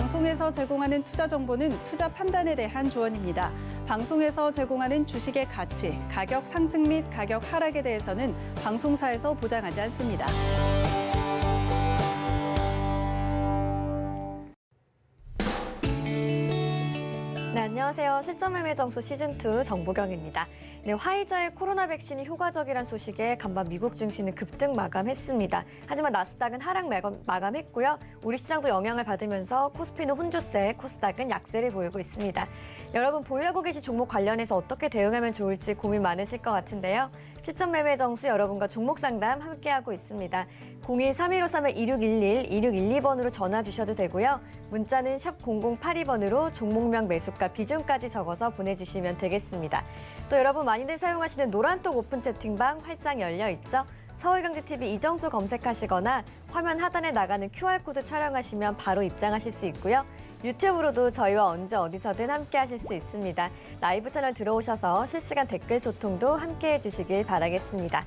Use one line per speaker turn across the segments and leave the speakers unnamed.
방송에서 제공하는 투자 정보는 투자 판단에 대한 조언입니다. 방송에서 제공하는 주식의 가치, 가격 상승 및 가격 하락에 대해서는 방송사에서 보장하지 않습니다.
네, 안녕하세요. 실전매매정수 시즌2 정보경입니다. 네, 화이자의 코로나 백신이 효과적이란 소식에 간밤 미국 증시는 급등 마감했습니다. 하지만 나스닥은 하락 마감했고요. 우리 시장도 영향을 받으면서 코스피는 혼조세, 코스닥은 약세를 보이고 있습니다. 여러분 보유하고 계신 종목 관련해서 어떻게 대응하면 좋을지 고민 많으실 것 같은데요. 실전매매정수 여러분과 종목 상담 함께하고 있습니다. 02-3153-2611, 2612번으로 전화 주셔도 되고요. 문자는 샵 0082번으로 종목명 매수가 비중까지 적어서 보내주시면 되겠습니다. 또 여러분 많이들 사용하시는 노란톡 오픈 채팅방 활짝 열려 있죠? 서울경제TV 이정수 검색하시거나 화면 하단에 나가는 QR코드 촬영하시면 바로 입장하실 수 있고요. 유튜브로도 저희와 언제 어디서든 함께 하실 수 있습니다. 라이브 채널 들어오셔서 실시간 댓글 소통도 함께 해주시길 바라겠습니다.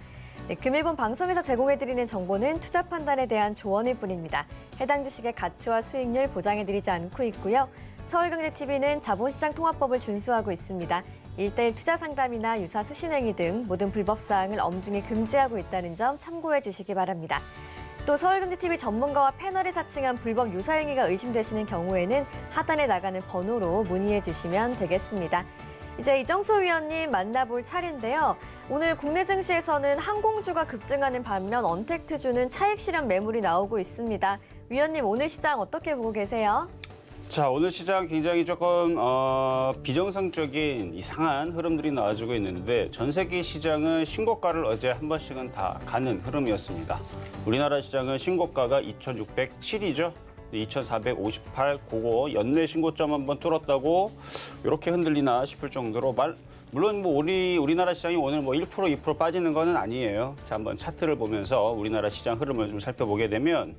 네, 금일본 방송에서 제공해드리는 정보는 투자 판단에 대한 조언일 뿐입니다. 해당 주식의 가치와 수익률 보장해드리지 않고 있고요. 서울경제TV는 자본시장 통합법을 준수하고 있습니다. 1:1 투자 상담이나 유사 수신행위 등 모든 불법 사항을 엄중히 금지하고 있다는 점 참고해 주시기 바랍니다. 또 서울경제TV 전문가와 패널이 사칭한 불법 유사행위가 의심되시는 경우에는 하단에 나가는 번호로 문의해 주시면 되겠습니다. 이제 이정수 위원님 만나볼 차례인데요. 오늘 국내 증시에서는 항공주가 급등하는 반면 언택트주는 차익 실현 매물이 나오고 있습니다. 위원님 오늘 시장 어떻게 보고 계세요?
자, 오늘 시장 굉장히 조금 비정상적인 이상한 흐름들이 나와주고 있는데 전 세계 시장은 신고가를 어제 한 번씩은 다 가는 흐름이었습니다. 우리나라 시장은 신고가가 2,607이죠. 2,458 그거 연내 신고점 한번 뚫었다고 이렇게 흔들리나 싶을 정도로 물론 뭐 우리나라 시장이 오늘 뭐 1% 2% 빠지는 거는 아니에요. 자, 한번 차트를 보면서 우리나라 시장 흐름을 좀 살펴보게 되면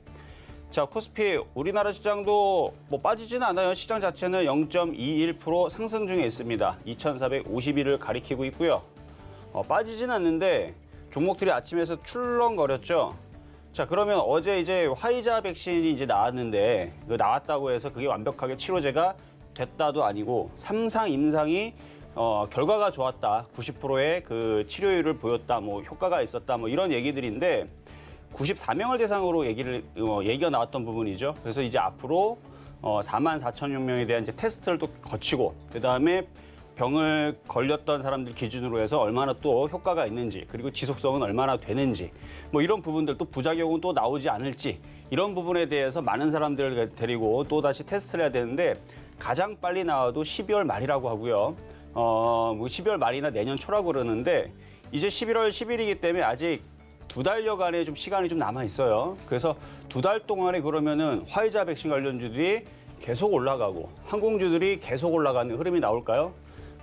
자, 코스피 우리나라 시장도 뭐 빠지지는 않아요. 시장 자체는 0.21% 상승 중에 있습니다. 2,451을 가리키고 있고요. 빠지지는 않는데 종목들이 아침에서 출렁거렸죠. 자, 그러면 어제 이제 화이자 백신이 이제 나왔는데 나왔다고 해서 그게 완벽하게 치료제가 됐다도 아니고 3상 임상이 결과가 좋았다. 90%의 그 치료율을 보였다. 뭐 효과가 있었다. 뭐 이런 얘기들인데 94명을 대상으로 얘기가 나왔던 부분이죠. 그래서 이제 앞으로 44,000여 명에 대한 이제 테스트를 또 거치고 그다음에 병을 걸렸던 사람들 기준으로 해서 얼마나 또 효과가 있는지 그리고 지속성은 얼마나 되는지 뭐 이런 부분들 또 부작용은 또 나오지 않을지 이런 부분에 대해서 많은 사람들을 데리고 또 다시 테스트를 해야 되는데 가장 빨리 나와도 12월 말이라고 하고요. 뭐 12월 말이나 내년 초라고 그러는데 이제 11월 10일이기 때문에 아직 2달여간의 좀 시간이 좀 남아 있어요. 그래서 2달 동안에 그러면은 화이자 백신 관련주들이 계속 올라가고 항공주들이 계속 올라가는 흐름이 나올까요?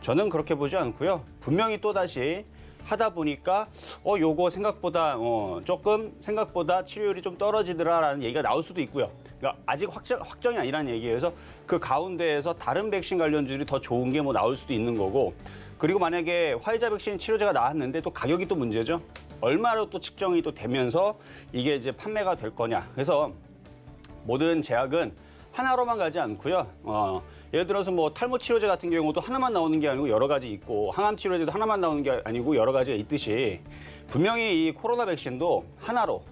저는 그렇게 보지 않고요. 분명히 또다시 하다 보니까 요거 생각보다 조금 생각보다 치료율이 좀 떨어지더라라는 얘기가 나올 수도 있고요. 그러니까 아직 확정이 아니라는 얘기예요. 그래서 그 가운데에서 다른 백신 관련주들이 더 좋은 게 뭐 나올 수도 있는 거고 그리고 만약에 화이자 백신 치료제가 나왔는데 또 가격이 또 문제죠. 얼마로 또 측정이 또 되면서 이게 이제 판매가 될 거냐. 그래서 모든 제약은 하나로만 가지 않고요. 예를 들어서 뭐 탈모 치료제 같은 경우도 하나만 나오는 게 아니고 여러 가지 있고 항암 치료제도 하나만 나오는 게 아니고 여러 가지가 있듯이 분명히 이 코로나 백신도 하나로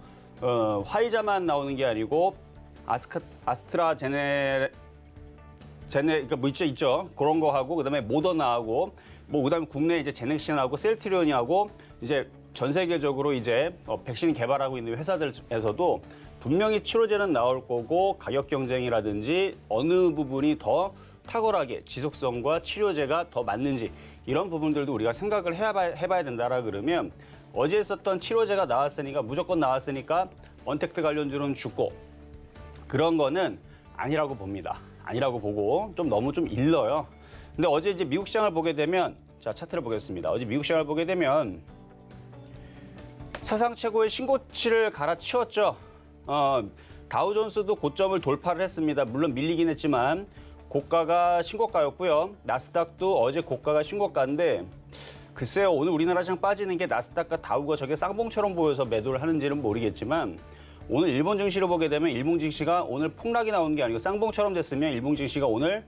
화이자만 나오는 게 아니고 그러니까 뭐 있죠. 그런 거 하고 그다음에 모더나하고 뭐 그다음에 국내 이제 제넥신하고 셀트리온이하고 이제 전 세계적으로 이제 백신 개발하고 있는 회사들에서도 분명히 치료제는 나올 거고 가격 경쟁이라든지 어느 부분이 더 탁월하게 지속성과 치료제가 더 맞는지 이런 부분들도 우리가 생각을 해봐야 된다라 그러면 어제 썼던 치료제가 나왔으니까 무조건 나왔으니까 언택트 관련주는 죽고 그런 거는 아니라고 봅니다. 아니라고 보고 너무 좀 일러요. 근데 어제 이제 미국 시장을 보게 되면 자 차트를 보겠습니다. 어제 미국 시장을 보게 되면 사상 최고의 신고치를 갈아치웠죠. 다우존스도 고점을 돌파를 했습니다. 물론 밀리긴 했지만 고가가 신고가였고요. 나스닥도 어제 고가가 신고가인데 글쎄요. 오늘 우리나라 시장 빠지는 게 나스닥과 다우가 저게 쌍봉처럼 보여서 매도를 하는지는 모르겠지만 오늘 일본 증시를 보게 되면 일본 증시가 오늘 폭락이 나오는 게 아니고 쌍봉처럼 됐으면 일본 증시가 오늘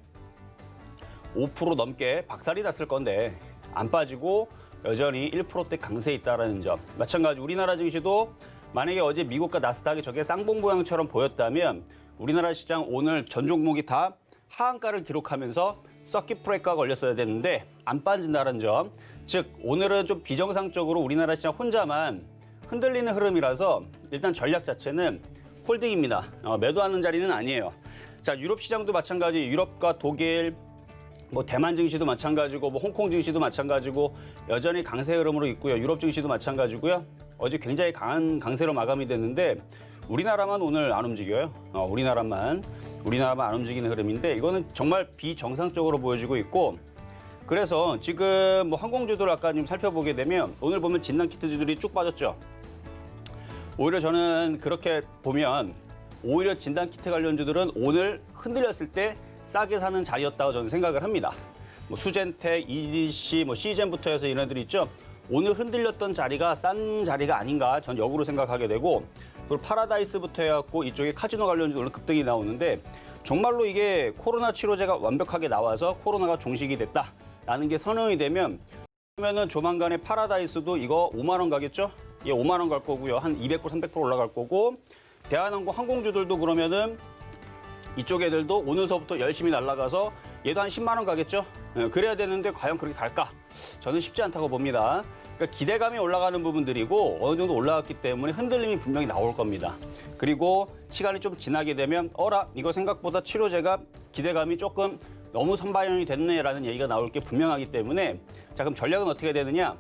5% 넘게 박살이 났을 건데 안 빠지고 여전히 1%대 강세에 있다는 점. 마찬가지 우리나라 증시도 만약에 어제 미국과 나스닥이 저게 쌍봉 모양처럼 보였다면 우리나라 시장 오늘 전 종목이 다 하한가를 기록하면서 서킷 브레이크가 걸렸어야 되는데 안 빠진다는 점. 즉 오늘은 좀 비정상적으로 우리나라 시장 혼자만 흔들리는 흐름이라서 일단 전략 자체는 홀딩입니다. 매도하는 자리는 아니에요. 자, 유럽 시장도 마찬가지. 유럽과 독일, 뭐 대만 증시도 마찬가지고, 뭐 홍콩 증시도 마찬가지고 여전히 강세 흐름으로 있고요. 유럽 증시도 마찬가지고요. 어제 굉장히 강한 강세로 마감이 됐는데 우리나라만 오늘 안 움직여요. 우리나라만 안 움직이는 흐름인데 이거는 정말 비정상적으로 보여지고 있고. 그래서 지금 뭐 항공주들 아까 좀 살펴보게 되면 오늘 보면 진단키트주들이 쭉 빠졌죠. 오히려 저는 그렇게 보면 오히려 진단키트 관련주들은 오늘 흔들렸을 때 싸게 사는 자리였다고 저는 생각을 합니다. 뭐 수젠텍, EDC, 뭐 시젠부터 해서 이런 애들이 있죠. 오늘 흔들렸던 자리가 싼 자리가 아닌가 전 역으로 생각하게 되고, 그리고 파라다이스부터 해갖고 이쪽에 카지노 관련주도 오늘 급등이 나오는데 정말로 이게 코로나 치료제가 완벽하게 나와서 코로나가 종식이 됐다라는 게 선언이 되면 그러면은 조만간에 파라다이스도 이거 5만 원 가겠죠? 예, 5만 원 갈 거고요. 한 200%, 300% 올라갈 거고, 대한항공 항공주들도 그러면은 이쪽 애들도 오늘서부터 열심히 날아가서 얘도 한 10만 원 가겠죠? 예, 그래야 되는데 과연 그렇게 갈까? 저는 쉽지 않다고 봅니다. 그러니까 기대감이 올라가는 부분들이고 어느 정도 올라갔기 때문에 흔들림이 분명히 나올 겁니다. 그리고 시간이 좀 지나게 되면 이거 생각보다 치료제가 기대감이 조금 너무 선반영이 됐네라는 얘기가 나올 게 분명하기 때문에, 자, 그럼 전략은 어떻게 되느냐?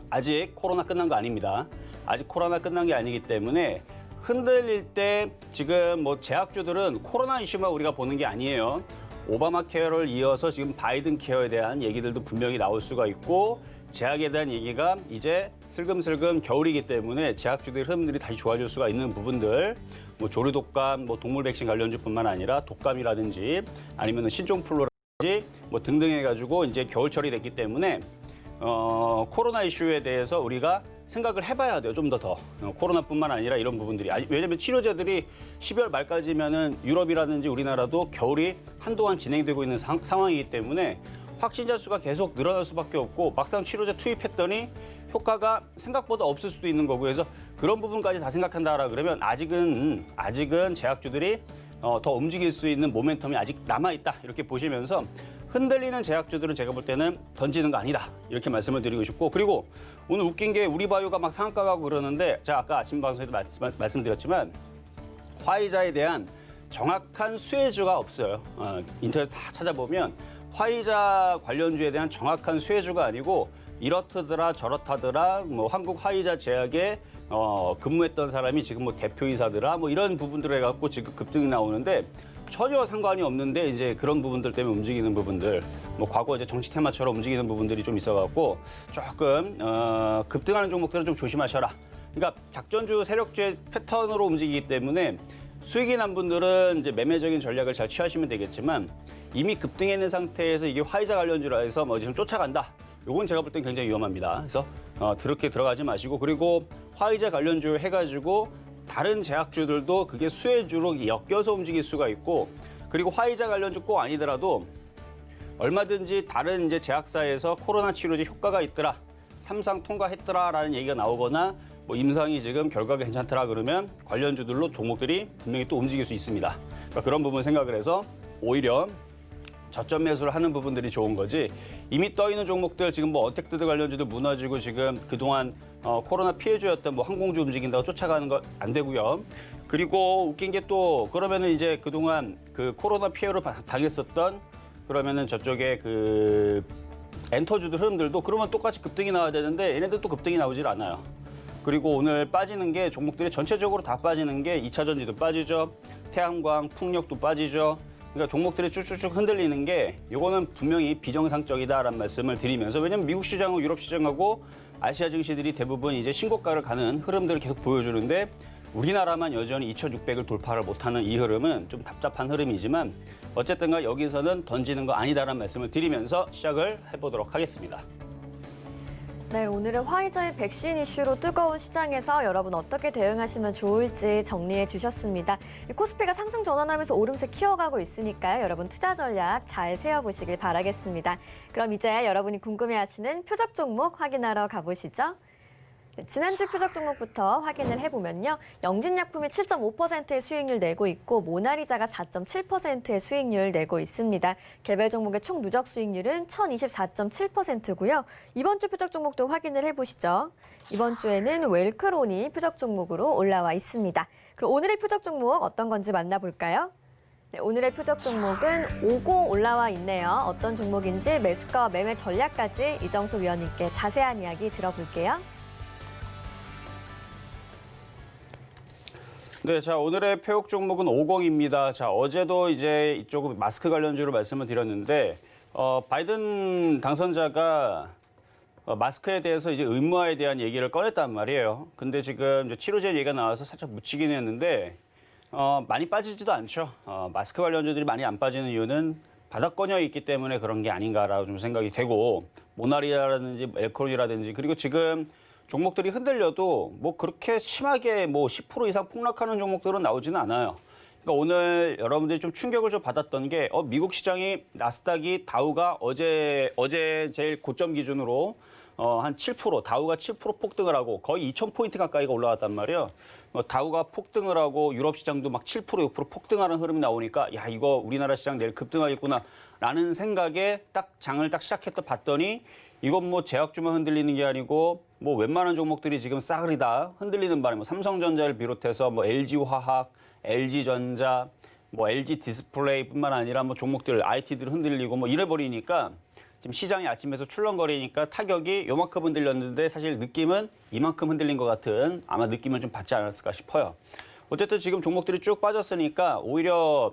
아직 코로나 끝난 거 아닙니다. 아직 코로나 끝난 게 아니기 때문에 흔들릴 때 지금 뭐 제약주들은 코로나 이슈만 우리가 보는 게 아니에요. 오바마 케어를 이어서 지금 바이든 케어에 대한 얘기들도 분명히 나올 수가 있고, 제약에 대한 얘기가 이제 슬금슬금 겨울이기 때문에 제약주들의 흐름들이 다시 좋아질 수가 있는 부분들, 뭐 조류독감, 뭐 동물 백신 관련주뿐만 아니라 독감이라든지 아니면 신종플루라든지 뭐 등등 해가지고 이제 겨울철이 됐기 때문에 코로나 이슈에 대해서 우리가 생각을 해봐야 돼요. 좀 더. 코로나뿐만 아니라 이런 부분들이. 왜냐하면 치료제들이 12월 말까지면은 유럽이라든지 우리나라도 겨울이 한동안 진행되고 있는 상황이기 때문에 확진자 수가 계속 늘어날 수밖에 없고, 막상 치료제 투입했더니 효과가 생각보다 없을 수도 있는 거고, 그래서 그런 부분까지 다 생각한다라 그러면 아직은 제약주들이 더 움직일 수 있는 모멘텀이 아직 남아있다. 이렇게 보시면서 흔들리는 제약주들은 제가 볼 때는 던지는 거 아니다. 이렇게 말씀을 드리고 싶고, 그리고 오늘 웃긴 게 우리바이오가 막 상한가 가고 그러는데, 제가 아까 아침 방송에도 말씀드렸지만 화이자에 대한 정확한 수혜주가 없어요. 인터넷 다 찾아보면 화이자 관련주에 대한 정확한 수혜주가 아니고 이렇더라 저렇다더라, 뭐 한국 화이자 제약에 근무했던 사람이 지금 뭐 대표이사더라, 뭐 이런 부분들을 해갖고 지금 급등이 나오는데 전혀 상관이 없는데 이제 그런 부분들 때문에 움직이는 부분들, 뭐 과거 이제 정치 테마처럼 움직이는 부분들이 좀 있어갖고 조금 급등하는 종목들은 좀 조심하셔라. 그러니까 작전주 세력주의 패턴으로 움직이기 때문에 수익이 난 분들은 이제 매매적인 전략을 잘 취하시면 되겠지만, 이미 급등해 있는 상태에서 이게 화이자 관련주라 해서 뭐 지금 쫓아간다. 요건 제가 볼 땐 굉장히 위험합니다. 그래서 그렇게 들어가지 마시고, 그리고 화이자 관련주 해가지고 다른 제약주들도 그게 수혜주로 엮여서 움직일 수가 있고, 그리고 화이자 관련주 꼭 아니더라도 얼마든지 다른 이제 제약사에서 코로나 치료제 효과가 있더라, 3상 통과했더라라는 얘기가 나오거나 뭐 임상이 지금 결과가 괜찮더라 그러면 관련주들로 종목들이 분명히 또 움직일 수 있습니다. 그러니까 그런 부분 생각을 해서 오히려 저점 매수를 하는 부분들이 좋은 거지, 이미 떠 있는 종목들 지금 뭐 어택트드 관련주들 무너지고 지금 그동안 코로나 피해주였던 뭐 항공주 움직인다고 쫓아가는 거 안 되고요. 그리고 웃긴 게 또 그러면은 이제 그동안 그 코로나 피해로 당했었던 그러면은 저쪽에 그 엔터주들 흐름들도 그러면 똑같이 급등이 나와야 되는데 얘네들 또 급등이 나오질 않아요. 그리고 오늘 빠지는 게 종목들이 전체적으로 다 빠지는 게 2차 전지도 빠지죠. 태양광, 풍력도 빠지죠. 그러니까 종목들이 쭉쭉쭉 흔들리는 게 이거는 분명히 비정상적이다라는 말씀을 드리면서, 왜냐면 미국 시장하고 유럽 시장하고 아시아 증시들이 대부분 이제 신고가를 가는 흐름들을 계속 보여주는데 우리나라만 여전히 2,600을 돌파를 못하는 이 흐름은 좀 답답한 흐름이지만 어쨌든가 여기서는 던지는 거 아니다라는 말씀을 드리면서 시작을 해보도록 하겠습니다.
네, 오늘은 화이자의 백신 이슈로 뜨거운 시장에서 여러분 어떻게 대응하시면 좋을지 정리해 주셨습니다. 코스피가 상승 전환하면서 오름세 키워가고 있으니까요. 여러분 투자 전략 잘 세워보시길 바라겠습니다. 그럼 이제 여러분이 궁금해하시는 표적 종목 확인하러 가보시죠. 네, 지난주 표적 종목부터 확인을 해보면요. 영진약품이 7.5%의 수익률 내고 있고 모나리자가 4.7%의 수익률 내고 있습니다. 개별 종목의 총 누적 수익률은 1024.7%고요. 이번 주 표적 종목도 확인을 해보시죠. 이번 주에는 웰크론이 표적 종목으로 올라와 있습니다. 그럼 오늘의 표적 종목 어떤 건지 만나볼까요? 네, 오늘의 표적 종목은 50 올라와 있네요. 어떤 종목인지 매수가와 매매 전략까지 이정수 위원님께 자세한 이야기 들어볼게요.
네, 자, 오늘의 표적 종목은 50입니다. 자, 어제도 이제 이쪽 마스크 관련주로 말씀을 드렸는데, 바이든 당선자가 마스크에 대해서 이제 의무화에 대한 얘기를 꺼냈단 말이에요. 근데 지금 이제 치료제 얘기가 나와서 살짝 묻히긴 했는데, 많이 빠지지도 않죠. 마스크 관련주들이 많이 안 빠지는 이유는 바닥권여 있기 때문에 그런 게 아닌가라고 좀 생각이 되고, 모나리라든지 엘코론이라든지, 그리고 지금 종목들이 흔들려도 뭐 그렇게 심하게 뭐 10% 이상 폭락하는 종목들은 나오지는 않아요. 그러니까 오늘 여러분들이 좀 충격을 좀 받았던 게 미국 시장이 나스닥이 다우가 어제 제일 고점 기준으로 한 7% 다우가 7% 폭등을 하고 거의 2,000포인트 가까이가 올라갔단 말이에요. 다우가 폭등을 하고 유럽 시장도 막 7% 6% 폭등하는 흐름이 나오니까 야 이거 우리나라 시장 내일 급등하겠구나라는 생각에 딱 장을 딱 시작했다 봤더니 이건 뭐 제약주만 흔들리는 게 아니고 뭐 웬만한 종목들이 지금 싸그리 다 흔들리는 바람에 뭐 삼성전자를 비롯해서 뭐 LG화학, LG전자, 뭐 LG 디스플레이뿐만 아니라 뭐 종목들 IT들 흔들리고 뭐 이래 버리니까 지금 시장이 아침에서 출렁거리니까 타격이 요만큼 흔들렸는데 사실 느낌은 이만큼 흔들린 것 같은 아마 느낌을 좀 받지 않았을까 싶어요. 어쨌든 지금 종목들이 쭉 빠졌으니까 오히려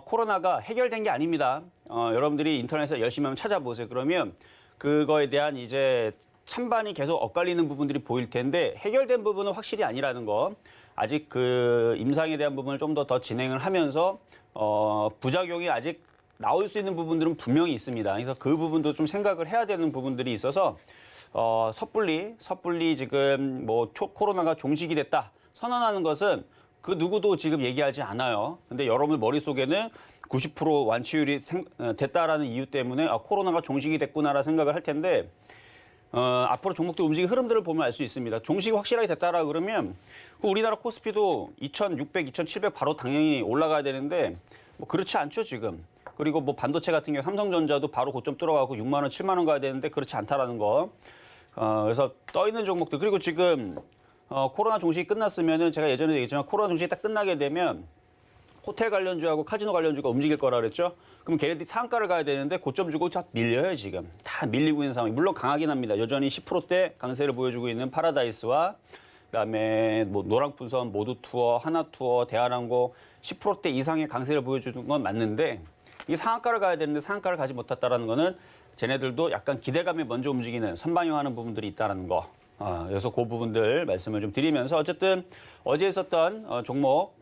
코로나가 해결된 게 아닙니다. 여러분들이 인터넷에서 열심히 한번 찾아보세요. 그러면 그거에 대한 이제 찬반이 계속 엇갈리는 부분들이 보일 텐데 해결된 부분은 확실히 아니라는 거. 아직 그 임상에 대한 부분을 좀 더 진행을 하면서 부작용이 아직 나올 수 있는 부분들은 분명히 있습니다. 그래서 그 부분도 좀 생각을 해야 되는 부분들이 있어서 섣불리 지금 뭐 코로나가 종식이 됐다 선언하는 것은 그 누구도 지금 얘기하지 않아요. 근데 여러분 머릿속에는 90% 완치율이 됐다라는 이유 때문에 코로나가 종식이 됐구나라 생각을 할 텐데 앞으로 종목들 움직이는 흐름들을 보면 알 수 있습니다. 종식이 확실하게 됐다라 그러면 우리나라 코스피도 2,600, 2,700 바로 당연히 올라가야 되는데 뭐 그렇지 않죠 지금. 그리고 뭐 반도체 같은 경우 삼성전자도 바로 고점 뚫어가고 6만 원, 7만 원 가야 되는데 그렇지 않다라는 거. 그래서 떠 있는 종목들 그리고 지금 코로나 종식이 끝났으면은 제가 예전에 얘기했지만 코로나 종식이 딱 끝나게 되면 호텔 관련주하고 카지노 관련주가 움직일 거라 그랬죠. 그럼 걔네들이 상한가를 가야 되는데 고점 주고 다 밀려요 지금. 다 밀리고 있는 상황이 물론 강하긴 합니다. 여전히 10%대 강세를 보여주고 있는 파라다이스와 그다음에 뭐 노랑푼선, 모두투어, 하나투어, 대한항공 10%대 이상의 강세를 보여주는 건 맞는데 이 상한가를 가야 되는데 상한가를 가지 못했다라는 거는 쟤네들도 약간 기대감에 먼저 움직이는 선방용하는 부분들이 있다는 거. 그래서 그 부분들 말씀을 좀 드리면서 어쨌든 어제 있었던 종목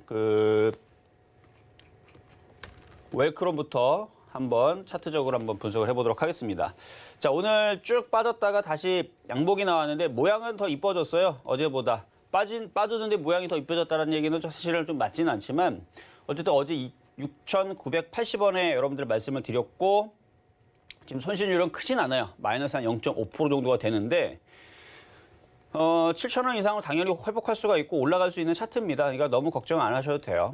웰크론부터 한번 차트적으로 한번 분석을 해보도록 하겠습니다. 자, 오늘 쭉 빠졌다가 다시 양복이 나왔는데 모양은 더 이뻐졌어요. 어제보다. 빠졌는데 모양이 더 이뻐졌다는 얘기는 사실은 좀 맞지는 않지만 어쨌든 어제 6,980원에 여러분들 말씀을 드렸고 지금 손실률은 크진 않아요. 마이너스 한 0.5% 정도가 되는데 7,000원 이상으로 당연히 회복할 수가 있고 올라갈 수 있는 차트입니다. 그러니까 너무 걱정 안 하셔도 돼요.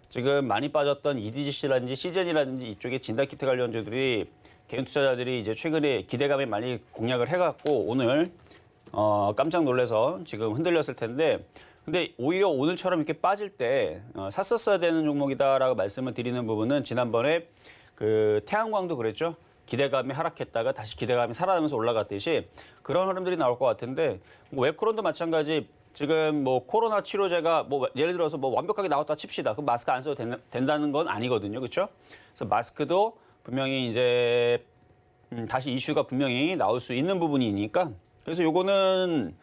지금 많이 빠졌던 EDGC라든지 시젠이라든지 이쪽에 진단키트 관련주들이 개인 투자자들이 이제 최근에 기대감에 많이 공략을 해갖고 오늘 깜짝 놀라서 지금 흔들렸을 텐데 근데 오히려 오늘처럼 이렇게 빠질 때 샀었어야 되는 종목이다라고 말씀을 드리는 부분은 지난번에 그 태양광도 그랬죠. 기대감이 하락했다가 다시 기대감이 살아나면서 올라갔듯이 그런 흐름들이 나올 것 같은데 웰크론도 마찬가지 지금 뭐 코로나 치료제가 뭐 예를 들어서 뭐 완벽하게 나왔다 칩시다. 그럼 마스크 안 써도 된다는 건 아니거든요. 그렇죠? 그래서 마스크도 분명히 이제 다시 이슈가 분명히 나올 수 있는 부분이니까 그래서 요거는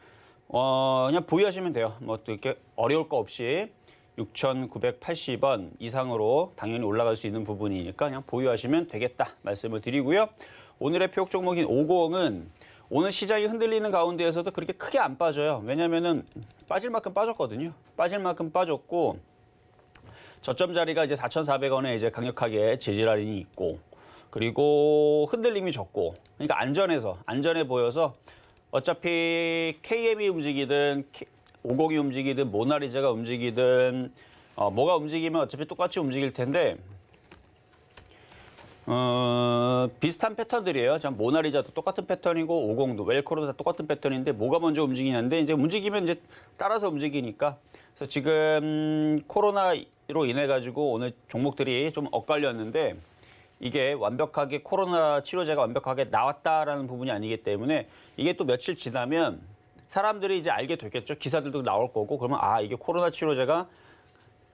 그냥 보유하시면 돼요. 뭐 또 이렇게 어려울 거 없이 6,980원 이상으로 당연히 올라갈 수 있는 부분이니까 그냥 보유하시면 되겠다 말씀을 드리고요. 오늘의 표적 종목인 50은 오늘 시장이 흔들리는 가운데에서도 그렇게 크게 안 빠져요. 왜냐면은 빠질 만큼 빠졌거든요. 빠질 만큼 빠졌고 저점 자리가 이제 4,400원에 이제 강력하게 지지 라인이 있고 그리고 흔들림이 적고 그러니까 안전해 보여서 어차피 KM이 움직이든 50이 움직이든 모나리자가 움직이든 뭐가 움직이면 어차피 똑같이 움직일 텐데 비슷한 패턴들이에요. 전 모나리자도 똑같은 패턴이고 50도 웰코로도 다 똑같은 패턴인데 뭐가 먼저 움직이냐인데 이제 움직이면 이제 따라서 움직이니까 그래서 지금 코로나로 인해 가지고 오늘 종목들이 좀 엇갈렸는데 이게 완벽하게 코로나 치료제가 완벽하게 나왔다라는 부분이 아니기 때문에 이게 또 며칠 지나면 사람들이 이제 알게 되겠죠. 기사들도 나올 거고 그러면 이게 코로나 치료제가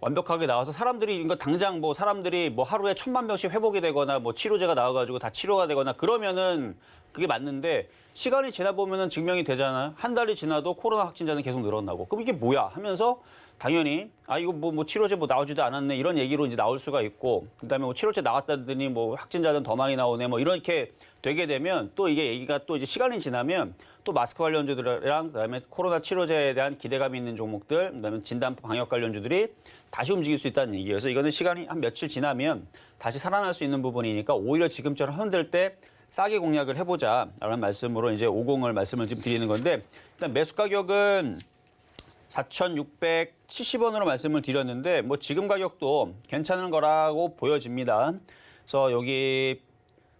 완벽하게 나와서 사람들이 이거 당장 뭐 사람들이 뭐 하루에 1,000만 명씩 회복이 되거나 뭐 치료제가 나와가지고 다 치료가 되거나 그러면은 그게 맞는데 시간이 지나 보면은 증명이 되잖아요. 한 달이 지나도 코로나 확진자는 계속 늘어나고 그럼 이게 뭐야 하면서 당연히 이거 뭐 치료제 뭐 나오지도 않았네 이런 얘기로 이제 나올 수가 있고 그다음에 뭐 치료제 나왔다더니 뭐 확진자는 더 많이 나오네 뭐 이렇게 되게 되면 또 이게 얘기가 또 이제 시간이 지나면 또 마스크 관련주들이랑 그다음에 코로나 치료제에 대한 기대감이 있는 종목들 그다음에 진단 방역 관련주들이 다시 움직일 수 있다는 얘기예요. 그래서 이거는 시간이 한 며칠 지나면 다시 살아날 수 있는 부분이니까 오히려 지금처럼 흔들 때 싸게 공략을 해보자라는 말씀으로 이제 50을 말씀을 좀 드리는 건데 일단 매수 가격은 4,670원으로 말씀을 드렸는데 뭐 지금 가격도 괜찮은 거라고 보여집니다. 그래서 여기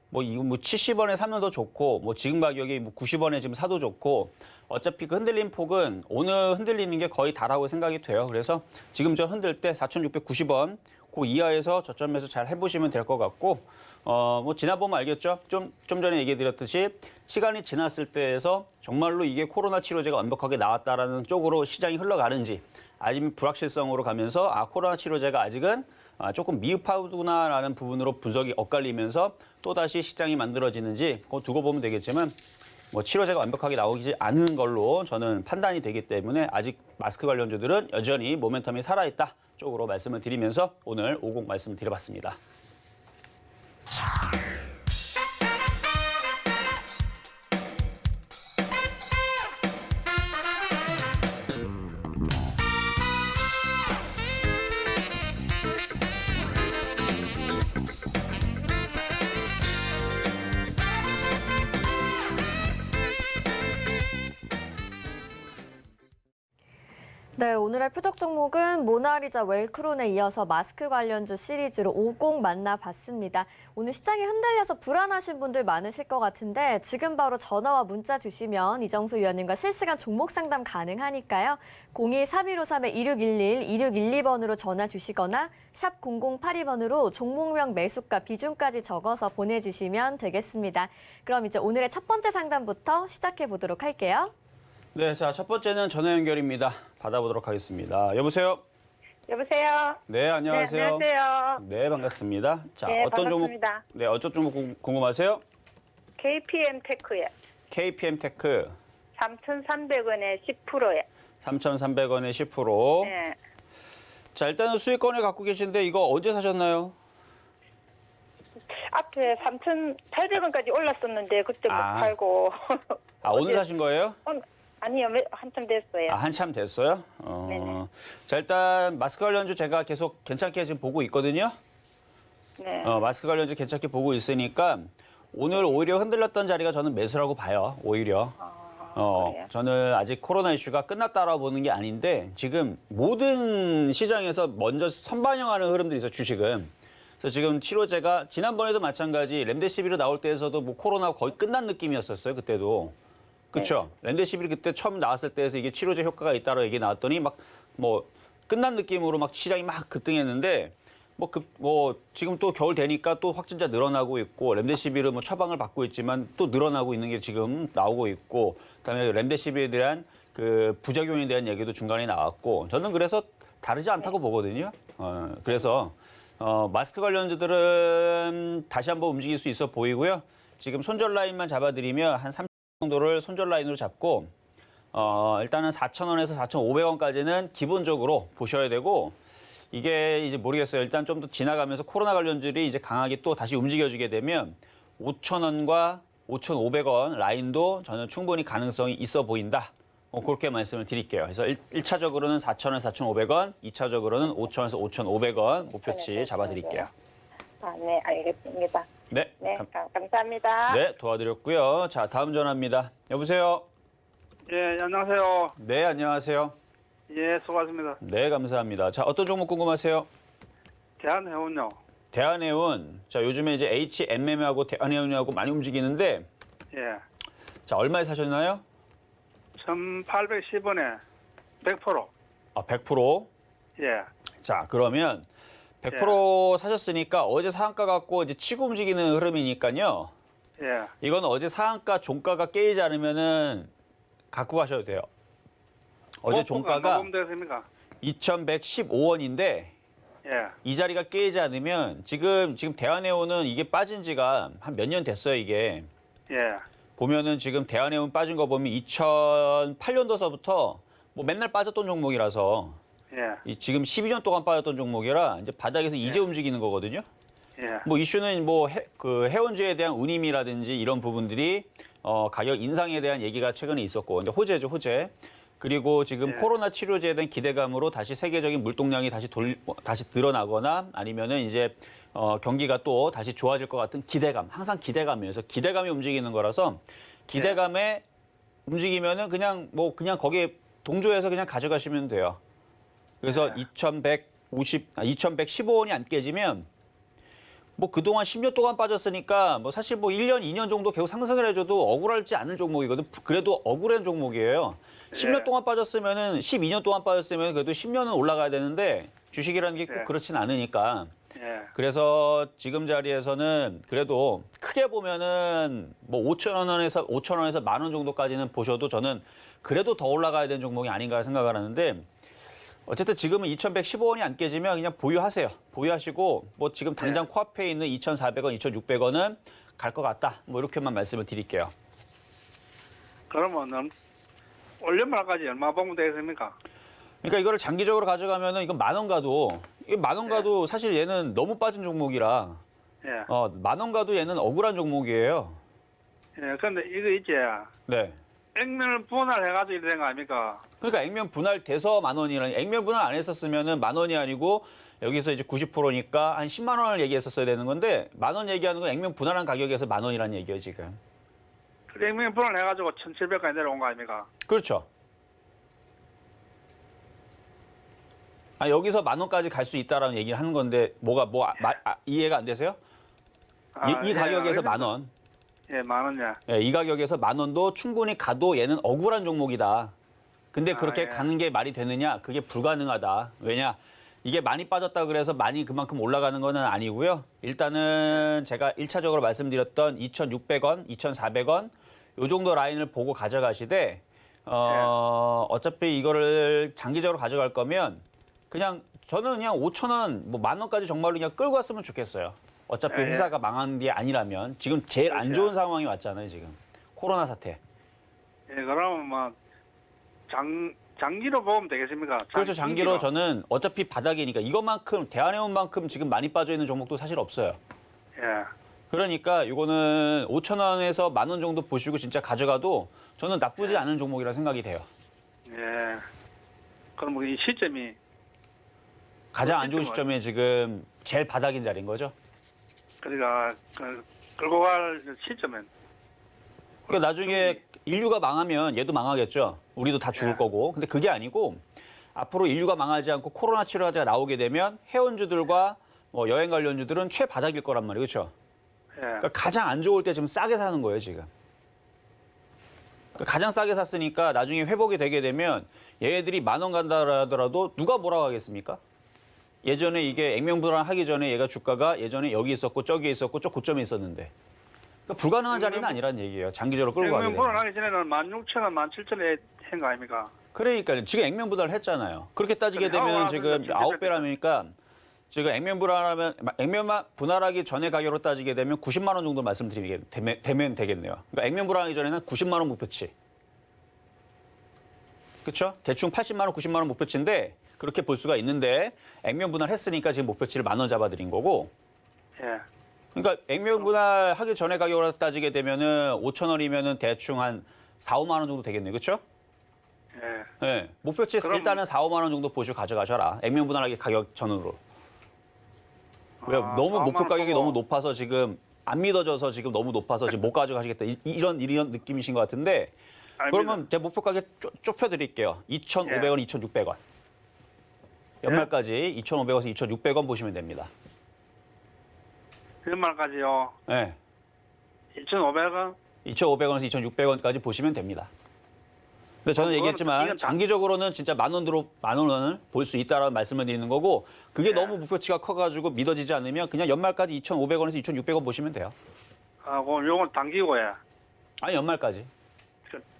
뭐 이거 뭐 70원에 사면 더 좋고 뭐 지금 가격이 뭐 90원에 지금 사도 좋고 어차피 그 흔들림 폭은 오늘 흔들리는 게 거의 다라고 생각이 돼요. 그래서 지금 저 흔들 때 4,690원 그 이하에서 저점에서 잘 해보시면 될 것 같고 뭐 지나보면 알겠죠. 좀 전에 얘기해드렸듯이 시간이 지났을 때에서 정말로 이게 코로나 치료제가 완벽하게 나왔다라는 쪽으로 시장이 흘러가는지 아니면 불확실성으로 가면서 코로나 치료제가 아직은 조금 미흡하구나라는 부분으로 분석이 엇갈리면서 또다시 시장이 만들어지는지 그거 두고 보면 되겠지만 뭐 치료제가 완벽하게 나오지 않은 걸로 저는 판단이 되기 때문에 아직 마스크 관련주들은 여전히 모멘텀이 살아있다 쪽으로 말씀을 드리면서 오늘 50 말씀을 드려봤습니다.
네, 오늘의 표적 종목은 모나리자 웰크론에 이어서 마스크 관련주 시리즈로 50 만나봤습니다. 오늘 시장이 흔들려서 불안하신 분들 많으실 것 같은데 지금 바로 전화와 문자 주시면 이정수 위원님과 실시간 종목 상담 가능하니까요. 02-3153-2611, 2612번으로 전화 주시거나 샵 0082번으로 종목명 매수가 비중까지 적어서 보내주시면 되겠습니다. 그럼 이제 오늘의 첫 번째 상담부터 시작해 보도록 할게요.
네, 자, 첫 번째는 전화 연결입니다. 받아보도록 하겠습니다. 여보세요?
여보세요?
네, 안녕하세요.
네, 안녕하세요.
네, 반갑습니다. 자,
네,
어떤
반갑습니다.
종목, 네, 어떤 종목 궁금하세요?
KPM 테크요.
KPM 테크
3,300원에 10%요.
3,300원에 10%.
네.
자, 일단은 수익권을 갖고 계신데 이거 언제 사셨나요?
앞에 3,800원까지 올랐었는데 그때 못
아.
팔고.
오늘 사신 거예요?
아니요, 한참 됐어요.
한참 됐어요?
네네.
자, 일단 마스크 관련주 제가 계속 괜찮게 지금 보고 있거든요.
네.
마스크 관련주 괜찮게 보고 있으니까 오늘 오히려 흔들렸던 자리가 저는 매수라고 봐요. 오히려.
그래요?
저는 아직 코로나 이슈가 끝났다라고 보는 게 아닌데 지금 모든 시장에서 먼저 선반영하는 흐름들이 있어요. 주식은. 그래서 지금 치료제가 지난번에도 마찬가지 렘데시비르 나올 때에서도 뭐 코로나 거의 끝난 느낌이었었어요. 그때도. 그렇죠. 렘데시비르 그때 처음 나왔을 때에서 이게 치료제 효과가 있다라고 얘기 나왔더니 막 뭐 끝난 느낌으로 막 시장이 막 급등했는데 뭐 지금 또 겨울 되니까 또 확진자 늘어나고 있고 렘데시비르 뭐 처방을 받고 있지만 또 늘어나고 있는 게 지금 나오고 있고 그다음에 렘데시비르에 대한 그 부작용에 대한 얘기도 중간에 나왔고 저는 그래서 다르지 않다고 보거든요. 그래서 마스크 관련주들은 다시 한번 움직일 수 있어 보이고요. 지금 손절 라인만 잡아드리면 한 30 정도를 손절 라인으로 잡고 일단은 4,000원에서 4,500원까지는 기본적으로 보셔야 되고 이게 이제 모르겠어요. 일단 좀 더 지나가면서 코로나 관련주들이 이제 강하게 또 다시 움직여주게 되면 5,000원과 5,500원 라인도 저는 충분히 가능성이 있어 보인다. 그렇게 말씀을 드릴게요. 그래서 1차적으로는 4,000원, 4,500원, 2차적으로는 5,000원에서 5,500원 목표치 잡아드릴게요.
아, 네, 알겠습니다.
네,
네, 감사합니다.
네, 도와드렸고요. 자, 다음 전화입니다. 여보세요?
예, 안녕하세요.
네, 안녕하세요.
예, 수고하셨습니다.
네, 감사합니다. 자, 어떤 종목 궁금하세요?
대한해운요.
대한해운. 자, 요즘에 이제 HMM하고 대한해운하고 많이 움직이는데,
예,
자, 얼마에 사셨나요?
1,810원에 100%.
아, 100%.
예,
자, 그러면 100% 사셨으니까 어제 상한가 갖고 이제 치고 움직이는 흐름이니까요.
예.
이건 어제 상한가 종가가 깨지지 않으면은 갖고 가셔도 돼요. 어제 종가가
보면 되겠습니까?
2,115원인데
예,
이 자리가 깨지지 않으면 지금 대한해운은 이게 빠진 지가 한 몇 년 됐어요, 이게.
예,
보면은 지금 대한해운 빠진 거 보면 2008년도서부터 뭐 맨날 빠졌던 종목이라서
예,
지금 12년 동안 빠졌던 종목이라 이제 바닥에서 이제 움직이는 거거든요.
예,
뭐 이슈는 뭐 그 해운주에 대한 운임이라든지 이런 부분들이 가격 인상에 대한 얘기가 최근에 있었고, 근데 호재죠, 호재. 그리고 지금
예.
코로나 치료제에 대한 기대감으로 다시 세계적인 물동량이 다시 늘어나거나 아니면은 이제 경기가 또 다시 좋아질 것 같은 기대감, 항상 기대감이어서 기대감이 움직이는 거라서 기대감에 움직이면은 그냥 거기에 동조해서 그냥 가져가시면 돼요. 그래서 2,115원이 안 깨지면 뭐 그동안 10년 동안 빠졌으니까 뭐 사실 뭐 1년, 2년 정도 계속 상승을 해줘도 억울하지 않은 종목이거든. 그래도 억울한 종목이에요. 10년 동안 빠졌으면은 12년 동안 빠졌으면 그래도 10년은 올라가야 되는데 주식이라는 게 꼭 그렇진 않으니까.
예,
그래서 지금 자리에서는 그래도 크게 보면은 뭐 5,000원에서 만 원 정도까지는 보셔도 저는 그래도 더 올라가야 되는 종목이 아닌가 생각을 하는데 어쨌든 지금은 2,115원이 안 깨지면 그냥 보유하세요. 보유하시고 뭐 지금 당장 코앞에 있는 2,400원, 2,600원은 갈 것 같다. 뭐 이렇게만 말씀을 드릴게요.
그러면 올려말까지 얼마 보면 되겠습니까?
그러니까 이거를 장기적으로 가져가면은 이건 만 원 가도 사실 얘는 너무 빠진 종목이라
예,
만 원 가도 얘는 억울한 종목이에요.
예, 근데 이거 있지.
네.
액면을 분할해가지고 이래 된 거 아닙니까?
그러니까 액면 분할돼서 만 원이라니 액면 분할 안 했었으면은 만 원이 아니고 여기서 이제 90%니까 한 10만 원을 얘기했었어야 되는 건데 만 원 얘기하는 건 액면 분할한 가격에서 만 원이라는 얘기예요 지금.
그 액면 분할해가지고 1,700까지 내려온 거 아닙니까?
그렇죠. 여기서 만 원까지 갈 수 있다라는 얘기를 하는 건데 이해가 안 되세요? 이 가격에서 만 원.
예, 만 원이야.
예, 이 가격에서 만 원도 충분히 가도 얘는 억울한 종목이다. 근데 그렇게
예.
가는 게 말이 되느냐? 그게 불가능하다. 왜냐? 이게 많이 빠졌다 그래서 많이 그만큼 올라가는 건 아니고요. 일단은 제가 1차적으로 말씀드렸던 2,600원, 2,400원 요 정도 라인을 보고 가져가시되 어차피 이거를 장기적으로 가져갈 거면 저는 그냥 5,000원, 뭐 만 원까지 정말로 그냥 끌고 갔으면 좋겠어요. 어차피
예.
회사가 망한 게 아니라면 지금 제일 안 좋은 상황이 왔잖아요, 지금. 코로나 사태.
예, 그러면 뭐 장기로 보면 되겠습니까?
그렇죠. 장기로 저는 어차피 바닥이니까 이것만큼 대한해운만큼 지금 많이 빠져 있는 종목도 사실 없어요.
예,
그러니까 이거는 5,000원에서 만 원 정도 보시고 진짜 가져가도 저는 나쁘지 않은 종목이라 생각이 돼요.
예. 그럼 뭐 이 시점이
가장 안 좋은 시점에 지금 제일 바닥인 자리인 거죠.
그러니까 끌고 갈 시점은
그러니까 나중에 인류가 망하면 얘도 망하겠죠. 우리도 다 죽을
예.
거고. 근데 그게 아니고 앞으로 인류가 망하지 않고 코로나 치료제가 나오게 되면 해운주들과 뭐 여행 관련주들은 최바닥일 거란 말이에요. 그렇죠?
예,
그러니까 가장 안 좋을 때 지금 싸게 사는 거예요, 지금. 그러니까 가장 싸게 샀으니까 나중에 회복이 되게 되면 얘네들이 만 원 간다 하더라도 누가 뭐라고 하겠습니까? 예전에 이게 액면분할 하기 전에 얘가 주가가 예전에 여기 있었고 저기 있었고 저 고점에 있었는데. 그러니까 불가능한 자리는 아니란 얘기예요. 장기적으로 끌고 가게
액면
되면.
분할하기 전에는 16,000원, 17,000원에 한 거 아닙니까?
그러니까 지금 액면 분할을 했잖아요. 그렇게 따지게
근데
되면
하고
지금
나서는
9배라니까 지금 액면 분할하기 전에 가격으로 따지게 되면 90만 원 정도 말씀드리게 되면 되겠네요. 그러니까 액면 분할하기 전에는 90만 원 목표치. 그렇죠? 대충 80만 원, 90만 원 목표치인데 그렇게 볼 수가 있는데 액면 분할했으니까 지금 목표치를 만 원 잡아드린 거고.
예,
그러니까 액면 분할하기 전에 가격으로 따지게 되면은 5,000원이면은 대충 한 4, 5만 원 정도 되겠네요. 그렇죠?
예.
네. 목표치
그럼-
일단은 4, 5만 원 정도 보시고 가져가셔라. 액면 분할하기 가격 전후로. 왜 너무
4, 5만
목표
원
가격이
보고.
너무 높아서 지금 안 믿어져서 지금 너무 높아서 지금 못 가져가시겠다. 이런 느낌이신 것 같은데
아닙니다.
그러면 제 목표 가격 좁혀드릴게요. 2,500원, 2,600원. 연말까지 2,500원에서 2,600원 보시면 됩니다.
연말까지요.
네.
2,500원.
2,500원에서 2,600원까지 보시면 됩니다. 근데 저는
그거는
얘기했지만
이건 다-
장기적으로는 진짜 만 원을 볼 수 있다라는 말씀을 드리는 거고 그게
네.
너무 목표치가 커가지고 믿어지지 않으면 그냥 연말까지 2,500원에서 2,600원 보시면 돼요.
아, 그럼 요건 당기고요.
아니 연말까지.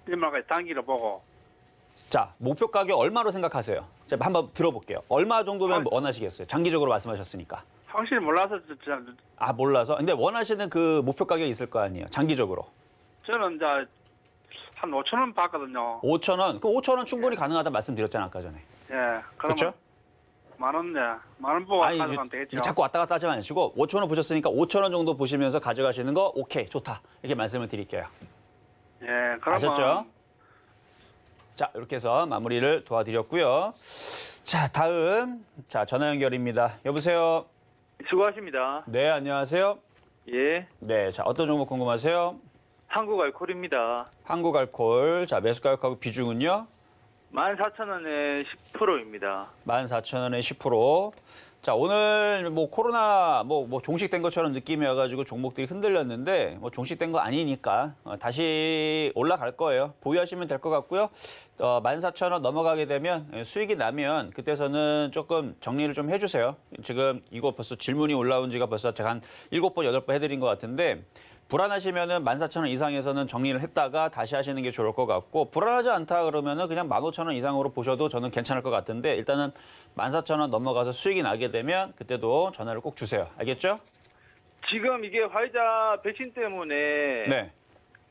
연말까지 당기를 보고.
자 목표 가격 얼마로 생각하세요? 자 한번 들어볼게요. 얼마 정도면 원하시겠어요? 장기적으로 말씀하셨으니까.
확실히 몰라서 진짜
아 몰라서. 근데 원하시는 그 목표 가격이 있을 거 아니에요. 장기적으로.
저는 이제 한 5,000원 받거든요.
5,000원. 그 5,000원 충분히 가능하다는 말씀드렸잖아 아까 전에.
예.
그렇죠?
그러면 만 원, 네. 만원 보고
아니
가져가면
이제
되겠죠.
자꾸 왔다 갔다 하지 마시고 5,000원 보셨으니까 5,000원 정도 보시면서 가져가시는 거 오케이 좋다 이렇게 말씀을 드릴게요.
예. 그러면
아셨죠? 자 이렇게 해서 마무리를 도와드렸고요. 자 다음 자 전화 연결입니다. 여보세요.
수고하십니다.
네 안녕하세요.
예,
네 자 어떤 종목 궁금하세요?
한국 알콜입니다.
한국 알콜 자 매수 가격하고 비중은요?
14,000원에 10%입니다.
14,000원에 10%. 자 오늘 뭐 코로나 뭐 종식된 것처럼 느낌이 와가지고 종목들이 흔들렸는데 뭐 종식된 거 아니니까 다시 올라갈 거예요. 보유하시면 될 것 같고요. 14,000원 넘어가게 되면 수익이 나면 그때서는 조금 정리를 좀 해주세요. 지금 이거 벌써 질문이 올라온 지가 벌써 제가 한 7번, 8번 해드린 것 같은데 불안하시면은 14,000원 이상에서는 정리를 했다가 다시 하시는 게 좋을 것 같고 불안하지 않다 그러면은 그냥 15,000원 이상으로 보셔도 저는 괜찮을 것 같은데 일단은 14,000원 넘어가서 수익이 나게 되면 그때도 전화를 꼭 주세요. 알겠죠?
지금 이게 화이자 백신 때문에
네.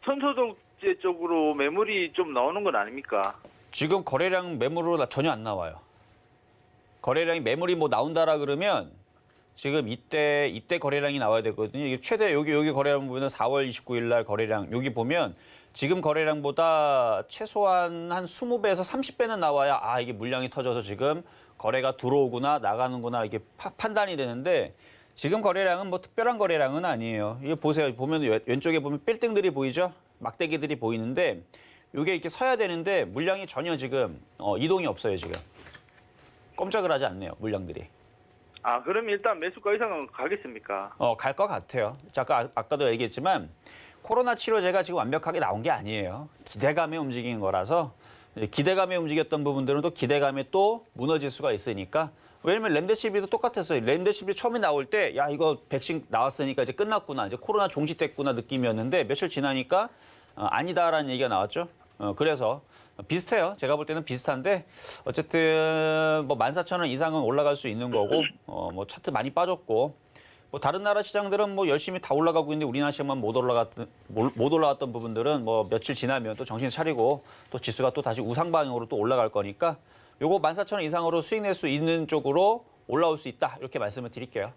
선소독제 쪽으로 매물이 좀 나오는 건 아닙니까?
지금 거래량 매물로 전혀 안 나와요. 거래량이 매물이 뭐 나온다라 그러면 지금 이때 거래량이 나와야 되거든요. 이게 최대 여기 거래량 보면 4월 29일 날 거래량 여기 보면 지금 거래량보다 최소한 한 20배에서 30배는 나와야 아 이게 물량이 터져서 지금 거래가 들어오구나 나가는구나 이게 판단이 되는데 지금 거래량은 뭐 특별한 거래량은 아니에요. 이게 보세요. 보면 왼쪽에 보면 빌딩들이 보이죠? 막대기들이 보이는데 이게 이렇게 서야 되는데 물량이 전혀 지금 이동이 없어요 지금. 꼼짝을 하지 않네요 물량들이.
아, 그럼 일단 매수가 이상은 가겠습니까?
갈 것 같아요. 자, 아까도 얘기했지만 코로나 치료제가 지금 완벽하게 나온 게 아니에요. 기대감에 움직이는 거라서 기대감에 움직였던 부분들은 또 기대감에 또 무너질 수가 있으니까 왜냐면 렘데시비도 똑같았어요. 렘데시비 처음에 나올 때 야 이거 백신 나왔으니까 이제 끝났구나. 이제 코로나 종식됐구나 느낌이었는데 며칠 지나니까 아니다라는 얘기가 나왔죠. 그래서 비슷해요. 제가 볼 때는 비슷한데 어쨌든 뭐 14,000원 이상은 올라갈 수 있는 거고 뭐 차트 많이 빠졌고 뭐 다른 나라 시장들은 뭐 열심히 다 올라가고 있는데 우리나라 시장만 못 올라갔던 부분들은 뭐 며칠 지나면 또 정신 차리고 또 지수가 또 다시 우상 방향으로 또 올라갈 거니까 요거 14,000원 이상으로 수익 낼 수 있는 쪽으로 올라올 수 있다. 이렇게 말씀을 드릴게요.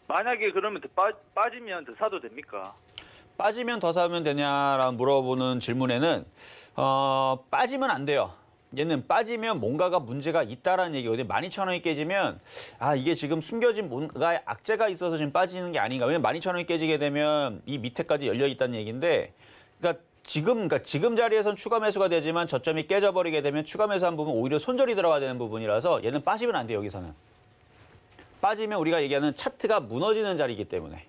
만약에 그러면 더 빠지면 더 사도 됩니까?
빠지면 더 사면 되냐라고 물어보는 질문에는 빠지면 안 돼요. 얘는 빠지면 뭔가가 문제가 있다라는 얘기거든요. 12,000원이 깨지면 아 이게 지금 숨겨진 뭔가 악재가 있어서 지금 빠지는 게 아닌가. 왜냐면 12,000원이 깨지게 되면 이 밑에까지 열려 있다는 얘기인데 그러니까 지금 자리에선 추가 매수가 되지만 저점이 깨져버리게 되면 추가 매수한 부분 오히려 손절이 들어가야 되는 부분이라서 얘는 빠지면 안 돼요. 여기서는. 빠지면 우리가 얘기하는 차트가 무너지는 자리이기 때문에.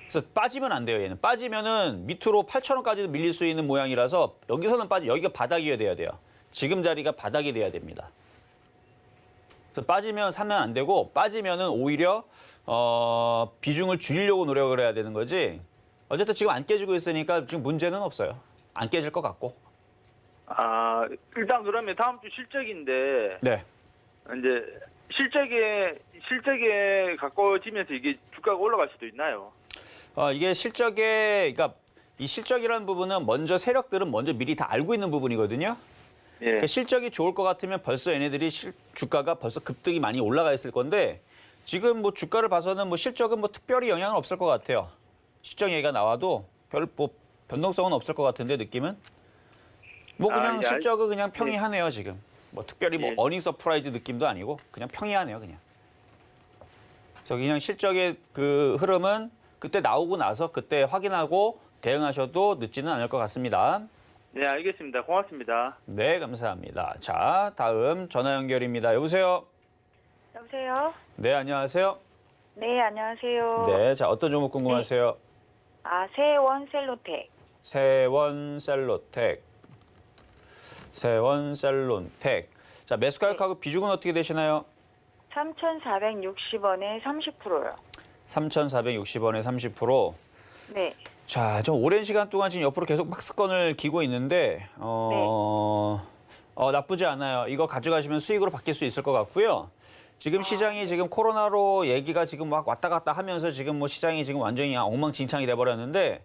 그래서 빠지면 안 돼요. 얘는 빠지면은 밑으로 8,000원까지도 밀릴 수 있는 모양이라서 여기서는 여기가 바닥이어야 돼요. 지금 자리가 바닥이 돼야 됩니다. 그래서 빠지면 사면 안 되고 빠지면은 오히려 비중을 줄이려고 노력을 해야 되는 거지. 어쨌든 지금 안 깨지고 있으니까 지금 문제는 없어요. 안 깨질 것 같고.
아, 일단 그러면 다음 주 실적인데
네.
이제 실적에 가까워지면서 이게 주가가 올라갈 수도 있나요?
이게 그러니까 이 실적이라는 부분은 먼저 세력들은 먼저 미리 다 알고 있는 부분이거든요.
예.
실적이 좋을 것 같으면 벌써 얘네들이 주가가 벌써 급등이 많이 올라가 있을 건데
지금 뭐 주가를 봐서는 뭐 실적은 뭐 특별히 영향은 없을 것 같아요. 실적 얘기가 나와도 별 뭐 변동성은 없을 것 같은데 느낌은 뭐 그냥
이제
실적은 그냥 평이하네요 지금. 뭐 특별히 뭐
예.
어닝 서프라이즈 느낌도 아니고 그냥 평이하네요 그냥. 그래서 그냥 실적의 그 흐름은 그때 나오고 나서 그때 확인하고 대응하셔도 늦지는 않을 것 같습니다.
네, 알겠습니다. 고맙습니다.
네, 감사합니다. 자, 다음 전화 연결입니다. 여보세요?
여보세요?
네, 안녕하세요.
네, 안녕하세요.
네, 자, 어떤 종목 궁금하세요?
세원 셀로텍.
세원셀로텍. 세원셀론텍. 자, 매수 가격하고 비중은 어떻게 되시나요?
3,460원에 30%요.
3,460원에 30%.
네.
자, 좀 오랜 시간 동안 지금 옆으로 계속 박스권을 기고 있는데, 나쁘지 않아요. 이거 가져가시면 수익으로 바뀔 수 있을 것 같고요. 지금 시장이 지금 코로나로 얘기가 지금 막 왔다 갔다 하면서 지금 뭐 시장이 지금 완전히 엉망진창이 돼버렸는데,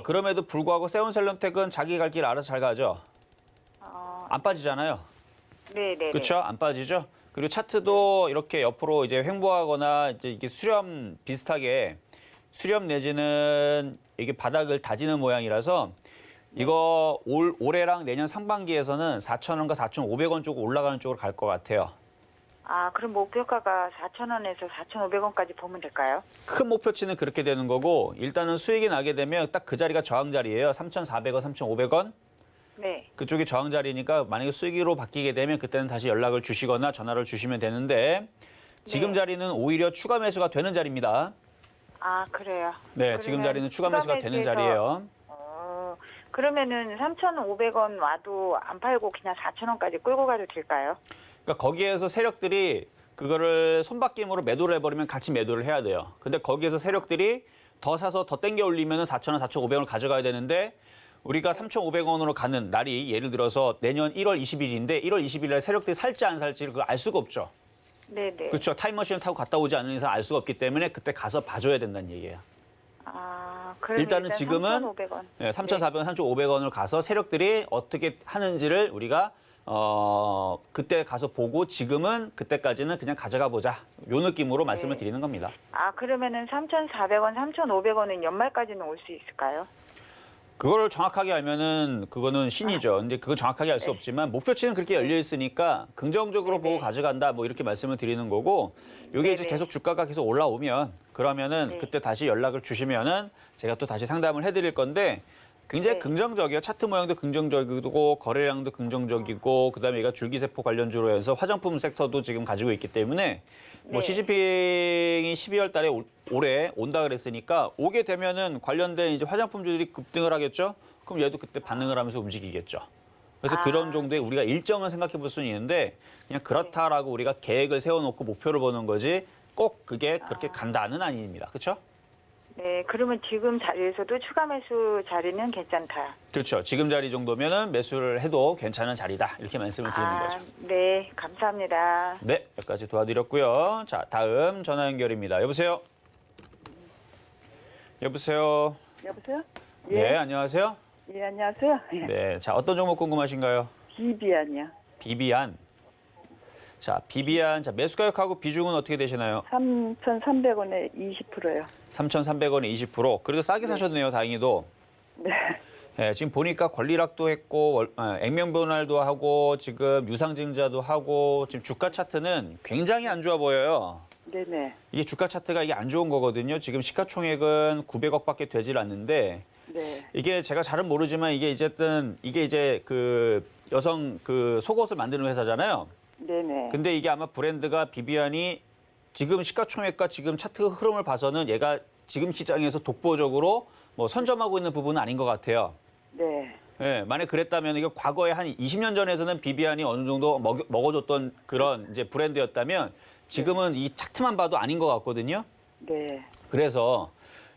그럼에도 불구하고 세온셀럼텍은 자기 갈 길 알아서 잘 가죠. 안 빠지잖아요.
네네.
그렇죠? 안 빠지죠? 그리고 차트도 이렇게 옆으로 이제 횡보하거나 이제 이게 수렴 비슷하게 수렴 내지는 이게 바닥을 다지는 모양이라서 이거 올해랑 내년 상반기에서는 4,000원과 4,500원 쪽 올라가는 쪽으로 갈 것 같아요.
그럼 목표가가 4,000원에서 4,500원까지 보면 될까요?
큰 목표치는 그렇게 되는 거고 일단은 수익이 나게 되면 딱 그 자리가 저항 자리예요. 3,400원, 3,500원.
네.
그쪽이 저항 자리니까 만약에 수익으로 바뀌게 되면 그때는 다시 연락을 주시거나 전화를 주시면 되는데 지금
네.
자리는 오히려 추가 매수가 되는 자리입니다.
그래요.
네, 지금
그러면
자리는 추가 매수가 되는
매수해서,
자리예요.
그러면은 3,500원 와도 안 팔고 그냥 4,000원까지 끌고 가도 될까요?
그러니까 거기에서 세력들이 그거를 손바뀜으로 매도를 해버리면 같이 매도를 해야 돼요. 근데 거기에서 세력들이 더 사서 더 땡겨 올리면 4,000원, 4,500원을 가져가야 되는데 우리가 3,500원으로 가는 날이 예를 들어서 내년 1월 20일인데 1월 20일에 세력들이 살지 안 살지를 그걸 알 수가 없죠.
네네.
그렇죠. 타임머신을 타고 갔다 오지 않는 이상 알 수가 없기 때문에 그때 가서 봐줘야 된다는 얘기예요.
그럼
일단은 지금은
3,500원.
네, 3,400원, 3,500원을 가서 세력들이 어떻게 하는지를 우리가 그때 가서 보고 지금은 그때까지는 그냥 가져가 보자. 요 느낌으로 말씀을 드리는 겁니다.
그러면은 3,400원, 3,500원은 연말까지는 올 수 있을까요?
그걸 정확하게 알면은 그거는 신이죠. 근데 그건 정확하게 알 수 없지만 목표치는 그렇게 열려 있으니까 긍정적으로 보고 가져간다 뭐 이렇게 말씀을 드리는 거고 이게 이제
네네.
계속 주가가 계속 올라오면 그러면은
네.
그때 다시 연락을 주시면은 제가 또 다시 상담을 해드릴 건데 굉장히
네.
긍정적이에요. 차트 모양도 긍정적이고 거래량도 긍정적이고 그다음에 얘가 줄기세포 관련주로 해서 화장품 섹터도 지금 가지고 있기 때문에 뭐
네.
시진핑이 12월 달에 올해 온다 그랬으니까 오게 되면은 관련된 이제 화장품주들이 급등을 하겠죠. 그럼 얘도 그때 반응을 하면서 움직이겠죠. 그래서 그런 정도의 우리가 일정을 생각해 볼 수는 있는데 그냥 그렇다라고 우리가 계획을 세워놓고 목표를 보는 거지 꼭 그게 그렇게 간다는 아닙니다. 그렇죠?
네, 그러면 지금 자리에서도 추가 매수 자리는 괜찮다.
그렇죠. 지금 자리 정도면은 매수를 해도 괜찮은 자리다. 이렇게 말씀을 드리는 거죠.
네, 감사합니다.
네, 여기까지 도와드렸고요. 자, 다음 전화 연결입니다. 여보세요? 여보세요?
여보세요?
네, 안녕하세요?
예, 안녕하세요. 예.
네, 자, 어떤 종목 궁금하신가요?
비비안이요.
비비안. 자, 비비안. 자, 매수 가격하고 비중은 어떻게 되시나요?
3,300원에 20%요.
3,300원에 20%. 그래도 싸게 사셨네요, 다행히도.
네.
네, 지금 보니까 권리락도 했고 액면분할도 하고 지금 유상증자도 하고 지금 주가 차트는 굉장히 안 좋아 보여요.
네네.
이게 주가 차트가 이게 안 좋은 거거든요. 지금 시가총액은 900억밖에 되질 않는데
네.
이게 제가 잘은 모르지만 이게 이제 그 여성 그 속옷을 만드는 회사잖아요.
네네.
근데 이게 아마 브랜드가 비비안이 지금 시가총액과 지금 차트 흐름을 봐서는 얘가 지금 시장에서 독보적으로 뭐 선점하고 있는 부분은 아닌 것 같아요.
네.
예, 만약 그랬다면 이게 과거에 한 20년 전에서는 비비안이 어느 정도 먹어줬던 그런 이제 브랜드였다면 지금은 이 차트만 봐도 아닌 것 같거든요.
네.
그래서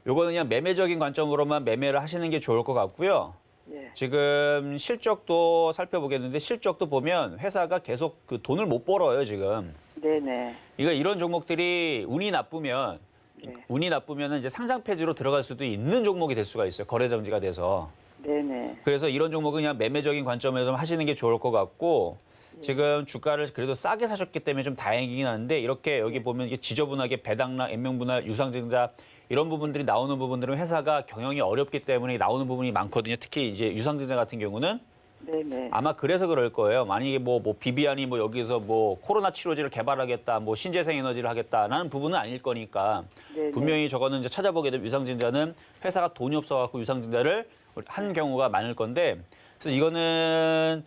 요거는 그냥 매매적인 관점으로만 매매를 하시는 게 좋을 것 같고요.
네.
지금 실적도 살펴보겠는데 실적도 보면 회사가 계속 그 돈을 못 벌어요, 지금.
네네.
이런 종목들이 운이 나쁘면
네.
이제 상장 폐지로 들어갈 수도 있는 종목이 될 수가 있어요. 거래 정지가 돼서.
네네.
그래서 이런 종목은 그냥 매매적인 관점에서 하시는 게 좋을 것 같고 지금 주가를 그래도 싸게 사셨기 때문에 좀 다행이긴 한데 이렇게 여기 보면 이게 지저분하게 배당락, 액면분할, 유상증자 이런 부분들이 나오는 부분들은 회사가 경영이 어렵기 때문에 나오는 부분이 많거든요. 특히 이제 유상증자 같은 경우는
네네.
아마 그래서 그럴 거예요. 만약에 뭐 비비안이 뭐 여기서 뭐 코로나 치료제를 개발하겠다, 뭐 신재생 에너지를 하겠다라는 부분은 아닐 거니까
네네.
분명히 저거는 이제 찾아보게 되면 유상증자는 회사가 돈이 없어갖고 유상증자를 한 경우가 많을 건데 그래서 이거는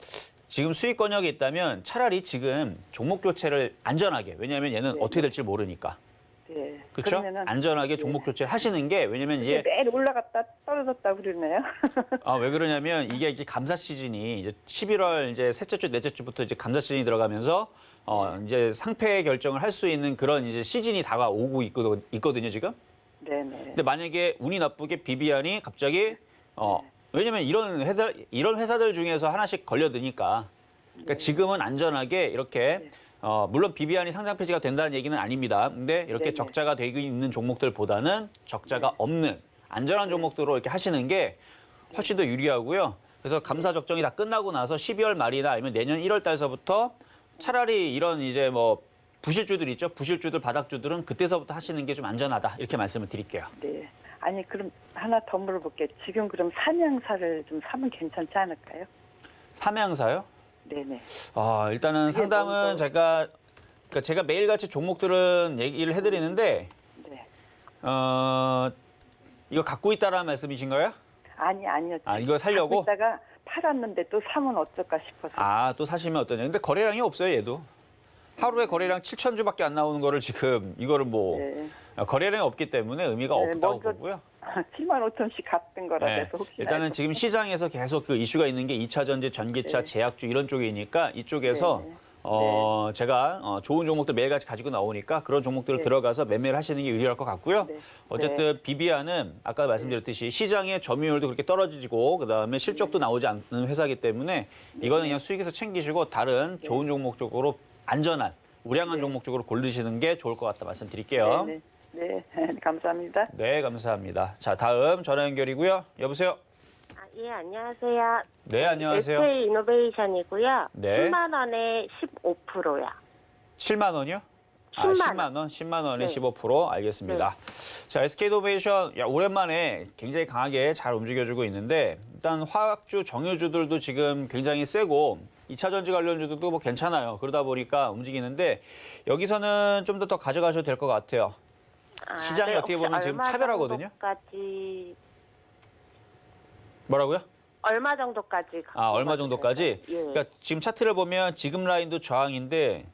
지금 수익 권역이 있다면 차라리 지금 종목 교체를 안전하게 왜냐하면 얘는
네.
어떻게 될지 모르니까
네.
그렇죠?
그러면은
안전하게 종목 교체를 하시는 게 왜냐면 이제
매일 올라갔다 떨어졌다 그러네요.
왜 그러냐면 이게 이제 감사 시즌이 이제 11월 이제 셋째 주, 넷째 주부터 이제 감사 시즌이 들어가면서 이제 상패 결정을 할 수 있는 그런 이제 시즌이 다가오고 있거든요, 지금.
네네.
근데 만약에 운이 나쁘게 비비안이 갑자기 왜냐면 이런 회사들 중에서 하나씩 걸려드니까 그러니까 지금은 안전하게 이렇게 물론 비비안이 상장 폐지가 된다는 얘기는 아닙니다. 근데 이렇게
네네.
적자가 되고 있는 종목들보다는 적자가 없는 안전한 종목들로 이렇게 하시는 게 훨씬 더 유리하고요. 그래서 감사 적정이 다 끝나고 나서 12월 말이나 아니면 내년 1월 달서부터 차라리 이런 이제 뭐 부실주들 있죠. 부실주들, 바닥주들은 그때서부터 하시는 게 좀 안전하다. 이렇게 말씀을 드릴게요.
네. 아니 그럼 하나 더 물어볼게요. 지금 그럼 삼양사를 좀 사면 괜찮지 않을까요?
삼양사요?
네네.
일단은 상담은
먼저-
제가 매일같이 종목들은 얘기를 해드리는데
네.
이거 갖고 있다라는 말씀이신가요?
아니요.
이거 살려고?
갖고 있다가 팔았는데 또 사면 어떨까 싶어서.
또 사시면 어떠냐. 근데 거래량이 없어요, 얘도. 하루에 거래량 7,000주밖에 안 나오는 거를 지금 이거를 뭐
네.
거래량이 없기 때문에 의미가
네,
없다고
먼저
보고요.
75,000씩 갔던 거라
네.
그래서 혹시
일단은 지금 시장에서 계속 그 이슈가 있는 게 2차 전지, 전기차,
네.
제약주 이런 쪽이니까 이쪽에서 제가 좋은 종목들 매일같이 가지고 나오니까 그런 종목들을
네.
들어가서 매매를 하시는 게 유리할 것 같고요.
네.
어쨌든 비비안은 아까 말씀드렸듯이 시장의 점유율도 그렇게 떨어지고 그다음에 실적도 나오지 않는 회사이기 때문에 이거는 그냥 수익에서 챙기시고 다른 좋은 종목 쪽으로 안전한 우량한 종목 쪽으로 고르시는 게 좋을 것 같다 말씀드릴게요.
네. 감사합니다.
네, 감사합니다. 자, 다음 전화 연결이고요. 여보세요?
예, 안녕하세요.
네, 안녕하세요.
SK 이노베이션이고요.
네.
10만 원에 15%요.
7만 원이요? 10만 원. 10만 원에
네.
15%. 알겠습니다. 자, SK이노베이션 오랜만에 굉장히 강하게 잘 움직여주고 있는데 일단 화학주, 정유주들도 지금 굉장히 세고 2차 전지 관련주들도 뭐 괜찮아요. 그러다 보니까 움직이는데 여기서는 좀 더 가져가셔도 될 것 같아요. 시장이 어떻게 보면 지금 차별하거든요. 뭐라고요?
얼마 정도까지?
얼마 정도까지?
예.
그러니까 지금 차트를 보면 지금 라인도 저항인데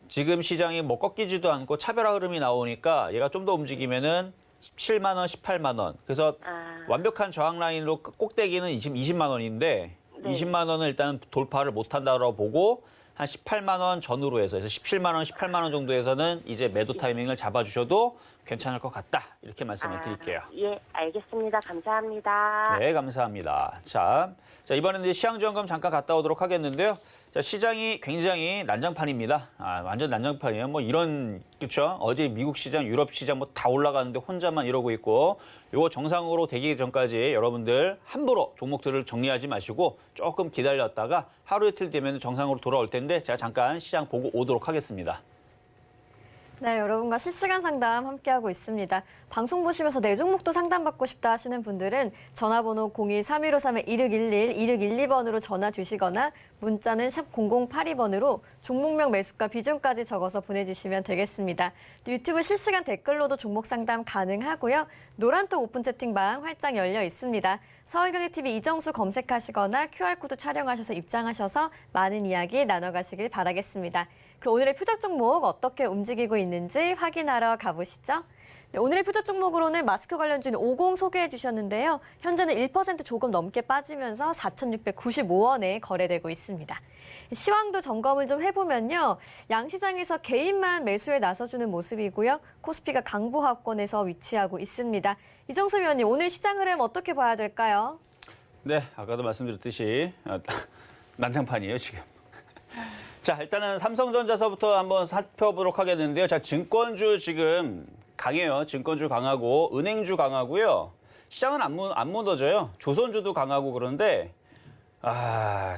지금 시장이 뭐 꺾이지도 않고 차별화 흐름이 나오니까 얘가 좀 더 움직이면은 17만 원, 18만 원. 그래서 완벽한 저항 라인으로 꼭대기는 지금 20만 원인데
네.
20만 원을 일단 돌파를 못 한다고 보고 한 18만 원 전후로 해서 17만 원, 18만 원 정도에서는 이제 매도 타이밍을 잡아주셔도 괜찮을 것 같다. 이렇게 말씀을 드릴게요.
예, 알겠습니다. 감사합니다.
네, 감사합니다. 자, 이번에는 이제 시황점검 잠깐 갔다 오도록 하겠는데요. 자, 시장이 굉장히 난장판입니다. 완전 난장판이에요. 뭐 이런, 그렇죠? 어제 미국 시장, 유럽 시장 뭐 다 올라가는데 혼자만 이러고 있고 요거 정상으로 되기 전까지 여러분들 함부로 종목들을 정리하지 마시고 조금 기다렸다가 하루 이틀 되면 정상으로 돌아올 텐데 제가 잠깐 시장 보고 오도록 하겠습니다.
네, 여러분과 실시간 상담 함께하고 있습니다. 방송 보시면서 내 종목도 상담받고 싶다 하시는 분들은 전화번호 02-3153-1611, 1612번으로 전화 주시거나 문자는 샵 0082번으로 종목명 매수가 비중까지 적어서 보내주시면 되겠습니다. 유튜브 실시간 댓글로도 종목 상담 가능하고요. 노란톡 오픈 채팅방 활짝 열려 있습니다. 서울경제TV 이정수 검색하시거나 QR코드 촬영하셔서 입장하셔서 많은 이야기 나눠가시길 바라겠습니다. 그럼 오늘의 표적 종목 어떻게 움직이고 있는지 확인하러 가보시죠. 네, 오늘의 표적 종목으로는 마스크 관련주인 50 소개해 주셨는데요. 현재는 1% 조금 넘게 빠지면서 4,695원에 거래되고 있습니다. 시황도 점검을 좀 해보면요. 양시장에서 개인만 매수에 나서주는 모습이고요. 코스피가 강보합권에서 위치하고 있습니다. 이정수 위원님, 오늘 시장 흐름 어떻게 봐야 될까요?
네, 아까도 말씀드렸듯이 난장판이에요, 지금. 자, 일단은 삼성전자서부터 한번 살펴보도록 하겠는데요. 자, 증권주 지금 강해요. 증권주 강하고 은행주 강하고요. 시장은 안 무너져요. 조선주도 강하고 그런데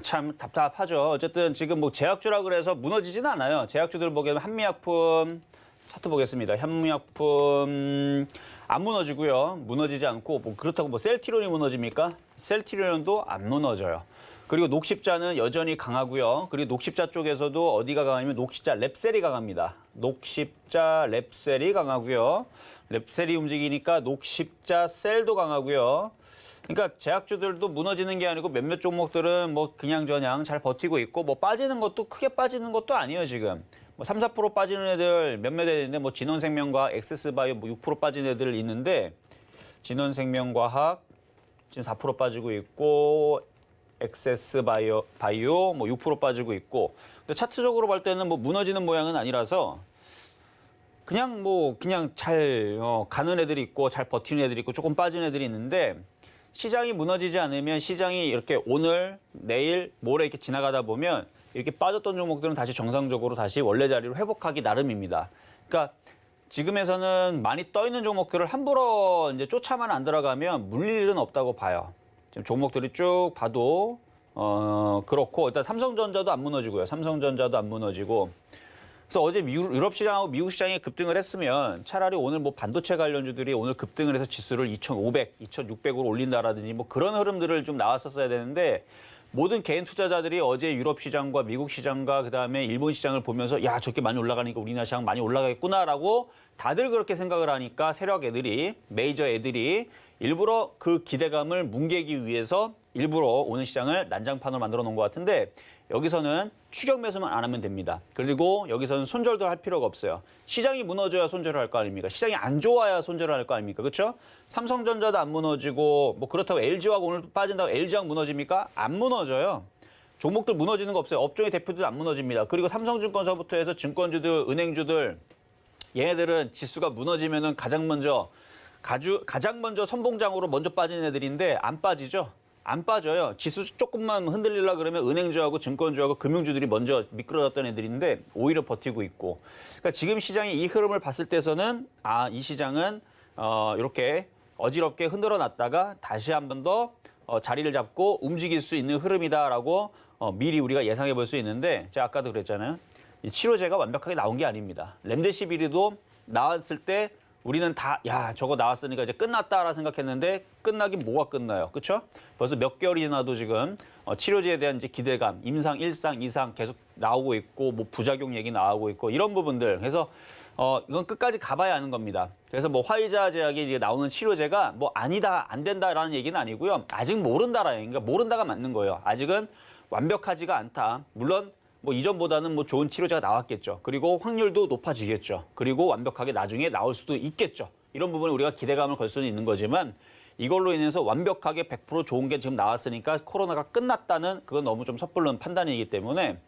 참 답답하죠. 어쨌든 지금 뭐 제약주라 그래서 무너지지는 않아요. 제약주들 보기에는 한미약품 차트 보겠습니다. 한미약품 안 무너지고요. 무너지지 않고 뭐 그렇다고 뭐 셀티론이 무너집니까? 셀티론도 안 무너져요. 그리고 녹십자는 여전히 강하고요. 그리고 녹십자 쪽에서도 어디가 강하냐면 녹십자 랩셀이 강합니다. 녹십자 랩셀이 강하고요. 랩셀이 움직이니까 녹십자 셀도 강하고요. 그러니까 제약주들도 무너지는 게 아니고 몇몇 종목들은 뭐 그냥저냥 잘 버티고 있고 뭐 빠지는 것도 크게 빠지는 것도 아니에요, 지금. 뭐 3, 4% 빠지는 애들 몇몇 애들인데 뭐 진원생명과학, 엑세스바이오 뭐 6% 빠진 애들 있는데 진원생명과학 지금 4% 빠지고 있고 엑세스바이오 뭐 6% 빠지고 있고 근데 차트적으로 볼 때는 뭐 무너지는 모양은 아니라서 그냥 잘 가는 애들이 있고 잘 버티는 애들이 있고 조금 빠진 애들이 있는데 시장이 무너지지 않으면 시장이 이렇게 오늘, 내일, 모레 이렇게 지나가다 보면 이렇게 빠졌던 종목들은 다시 정상적으로 다시 원래 자리로 회복하기 나름입니다. 그러니까 지금에서는 많이 떠 있는 종목들을 함부로 이제 쫓아만 안 들어가면 물릴 일은 없다고 봐요. 지금 종목들이 쭉 봐도 그렇고 일단 삼성전자도 안 무너지고요. 삼성전자도 안 무너지고. 그래서 어제 유럽 시장하고 미국 시장이 급등을 했으면 차라리 오늘 뭐 반도체 관련주들이 오늘 급등을 해서 지수를 2,500, 2,600으로 올린다라든지 뭐 그런 흐름들을 좀 나왔었어야 되는데 모든 개인 투자자들이 어제 유럽 시장과 미국 시장과 그다음에 일본 시장을 보면서 야, 저렇게 많이 올라가니까 우리나라 시장 많이 올라가겠구나라고 다들 그렇게 생각을 하니까 세력 애들이, 메이저 애들이 일부러 그 기대감을 뭉개기 위해서 일부러 오늘 시장을 난장판으로 만들어 놓은 것 같은데 여기서는 추격 매수만 안 하면 됩니다. 그리고 여기서는 손절도 할 필요가 없어요. 시장이 무너져야 손절을 할 거 아닙니까? 시장이 안 좋아야 손절을 할 거 아닙니까? 그렇죠? 삼성전자도 안 무너지고 뭐 그렇다고 LG화가 오늘 빠진다고 LG화가 무너집니까? 안 무너져요. 종목들 무너지는 거 없어요. 업종의 대표들 안 무너집니다. 그리고 삼성증권사부터 해서 증권주들, 은행주들 얘네들은 지수가 무너지면은 가장 먼저 선봉장으로 먼저 빠지는 애들인데 안 빠지죠. 안 빠져요. 지수 조금만 흔들리려 그러면 은행주하고 증권주하고 금융주들이 먼저 미끄러졌던 애들인데 오히려 버티고 있고. 그러니까 지금 시장이 이 흐름을 봤을 때서는 이 시장은 이렇게 어지럽게 흔들어 놨다가 다시 한 번 더 자리를 잡고 움직일 수 있는 흐름이다라고 미리 우리가 예상해 볼 수 있는데 제가 아까도 그랬잖아요. 이 치료제가 완벽하게 나온 게 아닙니다. 렘데시비르도 나왔을 때 우리는 저거 나왔으니까 이제 끝났다라 생각했는데 끝나긴 뭐가 끝나요. 그렇죠? 벌써 몇 개월이 지나도 지금 치료제에 대한 이제 기대감, 임상 1상, 2상 계속 나오고 있고 뭐 부작용 얘기 나오고 있고 이런 부분들. 그래서 이건 끝까지 가봐야 하는 겁니다. 그래서 뭐 화이자 제약이 이제 나오는 치료제가 뭐 아니다, 안 된다라는 얘기는 아니고요. 아직 모른다라는 그러니까 모른다가 맞는 거예요. 아직은 완벽하지가 않다. 물론 뭐 이전보다는 뭐 좋은 치료제가 나왔겠죠. 그리고 확률도 높아지겠죠. 그리고 완벽하게 나중에 나올 수도 있겠죠. 이런 부분에 우리가 기대감을 걸 수는 있는 거지만 이걸로 인해서 완벽하게 100% 좋은 게 지금 나왔으니까 코로나가 끝났다는 그건 너무 좀 섣부른 판단이기 때문에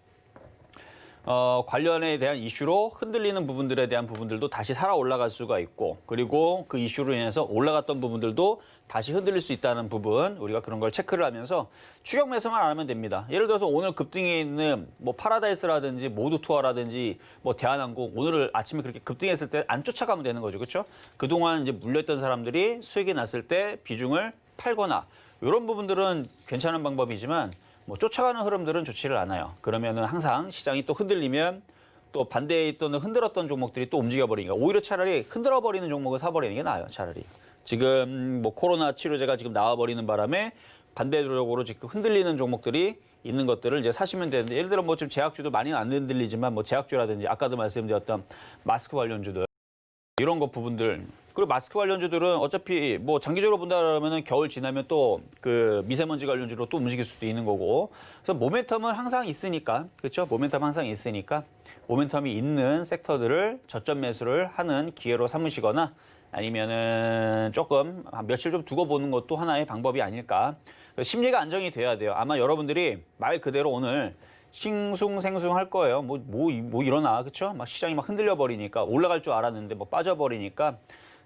관련에 대한 이슈로 흔들리는 부분들에 대한 부분들도 다시 살아 올라갈 수가 있고 그리고 그 이슈로 인해서 올라갔던 부분들도 다시 흔들릴 수 있다는 부분 우리가 그런 걸 체크를 하면서 추격 매수만 안 하면 됩니다. 예를 들어서 오늘 급등해 있는 뭐 파라다이스라든지 모두투어라든지 뭐 대한항공 오늘 아침에 그렇게 급등했을 때 안 쫓아가면 되는 거죠. 그렇죠? 그동안 이제 물렸던 사람들이 수익이 났을 때 비중을 팔거나 이런 부분들은 괜찮은 방법이지만 뭐 쫓아가는 흐름들은 좋지를 않아요. 그러면은 항상 시장이 또 흔들리면 또 반대에 있던 흔들었던 종목들이 또 움직여버리니까 오히려 차라리 흔들어버리는 종목을 사버리는 게 나아요. 차라리. 지금 뭐 코로나 치료제가 지금 나와버리는 바람에 반대적으로 지금 흔들리는 종목들이 있는 것들을 이제 사시면 되는데 예를 들어 뭐 지금 제약주도 많이는 안 흔들리지만 뭐 제약주라든지 아까도 말씀드렸던 마스크 관련주들 이런 거 부분들 그리고 마스크 관련주들은 어차피 뭐 장기적으로 본다 그러면은 겨울 지나면 또 그 미세먼지 관련주로 또 움직일 수도 있는 거고 그래서 모멘텀은 항상 있으니까 그렇죠? 모멘텀 항상 있으니까 모멘텀이 있는 섹터들을 저점 매수를 하는 기회로 삼으시거나 아니면은 조금 며칠 좀 두고 보는 것도 하나의 방법이 아닐까. 심리가 안정이 돼야 돼요. 아마 여러분들이 말 그대로 오늘 싱숭생숭 할 거예요. 뭐 일어나, 그렇죠? 막 시장이 막 흔들려 버리니까 올라갈 줄 알았는데 뭐 빠져 버리니까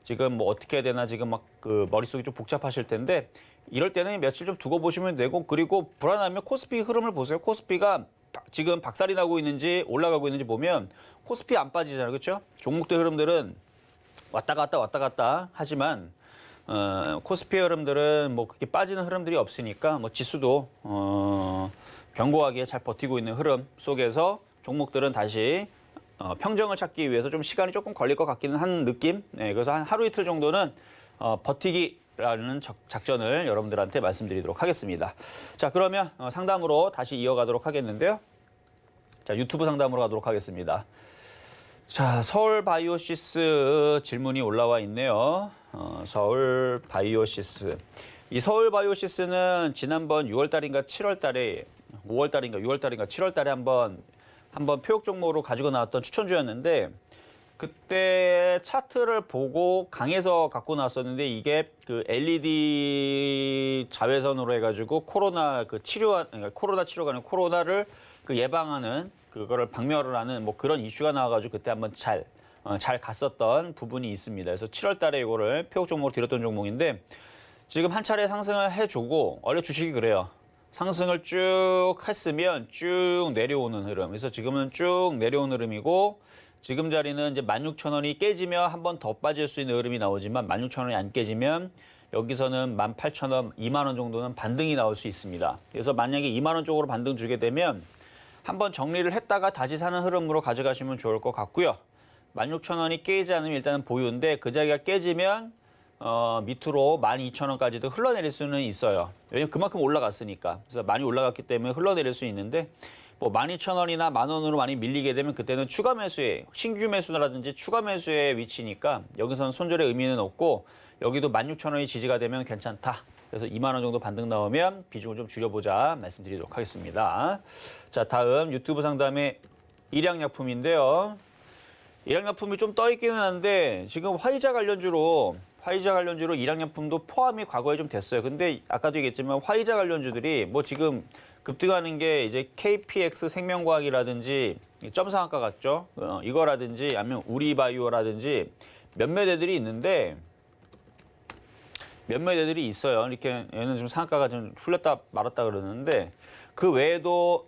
지금 뭐 어떻게 해야 되나 지금 막 그 머릿속이 좀 복잡하실 텐데 이럴 때는 며칠 좀 두고 보시면 되고 그리고 불안하면 코스피 흐름을 보세요. 코스피가 지금 박살이 나고 있는지 올라가고 있는지 보면 코스피 안 빠지잖아요. 그렇죠? 종목들 흐름들은 왔다 갔다 하지만 코스피 흐름들은 뭐 그렇게 빠지는 흐름들이 없으니까 뭐 지수도 견고하게 잘 버티고 있는 흐름 속에서 종목들은 다시 평정을 찾기 위해서 좀 시간이 조금 걸릴 것 같기는 한 느낌. 네, 그래서 한 하루 이틀 정도는 버티기라는 작전을 여러분들한테 말씀드리도록 하겠습니다. 자, 그러면 상담으로 다시 이어가도록 하겠는데요. 자, 유튜브 상담으로 가도록 하겠습니다. 자, 서울 바이오시스 질문이 올라와 있네요. 서울 바이오시스. 이 서울 바이오시스는 지난번 6월 달인가 7월 달에 5월 달인가 6월 달인가 7월 달에 한번 표역 종목으로 가지고 나왔던 추천주였는데 그때 차트를 보고 강해서 갖고 나왔었는데 이게 그 LED 자외선으로 해가지고 코로나 치료가 아니라 코로나를 그 예방하는 그거를 박멸을 하는 뭐 그런 이슈가 나와가지고 그때 한번 잘 갔었던 부분이 있습니다. 그래서 7월 달에 이거를 표역 종목으로 드렸던 종목인데 지금 한 차례 상승을 해주고 원래 주식이 그래요. 상승을 쭉 했으면 쭉 내려오는 흐름. 그래서 지금은 쭉 내려오는 흐름이고 지금 자리는 이제 16,000원이 깨지면 한 번 더 빠질 수 있는 흐름이 나오지만 16,000원이 안 깨지면 여기서는 18,000원, 2만 원 정도는 반등이 나올 수 있습니다. 그래서 만약에 2만 원 쪽으로 반등 주게 되면 한번 정리를 했다가 다시 사는 흐름으로 가져가시면 좋을 것 같고요. 16,000원이 깨지지 않으면 일단은 보유인데 그 자리가 깨지면 밑으로 12,000원까지도 흘러내릴 수는 있어요. 왜냐면 그만큼 올라갔으니까. 그래서 많이 올라갔기 때문에 흘러내릴 수 있는데 뭐 12,000원이나 10,000원으로 많이 밀리게 되면 그때는 추가 매수의 신규 매수라든지 추가 매수의 위치니까 여기서는 손절의 의미는 없고 여기도 16,000원이 지지가 되면 괜찮다. 그래서 2만 원 정도 반등 나오면 비중을 좀 줄여보자 말씀드리도록 하겠습니다. 자, 다음 유튜브 상담의 일양약품인데요. 일양약품이 좀 떠있기는 한데 지금 화이자 관련주로 일양약품도 포함이 과거에 좀 됐어요. 근데 아까도 얘기했지만 화이자 관련주들이 뭐 지금 급등하는 게 이제 KPX 생명과학이라든지 점상학과 같죠. 이거라든지 아니면 우리바이오라든지 몇몇 애들이 있는데 몇몇 애들이 있어요. 이렇게 얘는 좀 상한가가 좀 풀렸다 말았다 그러는데 그 외에도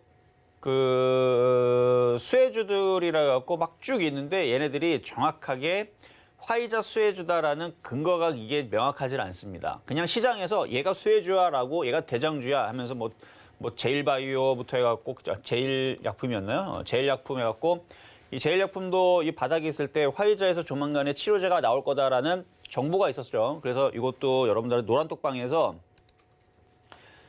그 수혜주들이라 갖고 막 쭉 있는데 얘네들이 정확하게 화이자 수혜주다라는 근거가 이게 명확하지 않습니다. 그냥 시장에서 얘가 수혜주야라고 얘가 대장주야 하면서 뭐 제일바이오부터 해갖고 제일약품이었나요? 제일약품 해갖고 이 제일약품도 이 바닥에 있을 때 화이자에서 조만간에 치료제가 나올 거다라는 정보가 있었죠. 그래서 이것도 여러분들의 노란톡방에서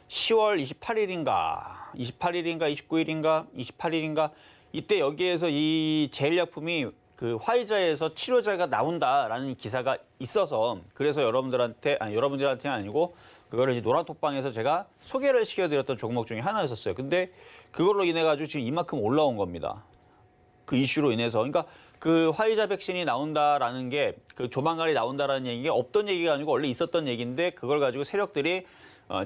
10월 28일인가 29일인가 이때 여기에서 이 제일약품이 그 화이자에서 치료제가 나온다라는 기사가 있어서 그래서 여러분들한테는 아니고 그거를 이제 노란톡방에서 제가 소개를 시켜드렸던 종목 중에 하나였었어요. 근데 그걸로 인해 가지고 지금 이만큼 올라온 겁니다. 그 이슈로 인해서. 그러니까 그 화이자 백신이 나온다라는 게 그 조만간에 나온다라는 얘기가 없던 얘기가 아니고 원래 있었던 얘기인데 그걸 가지고 세력들이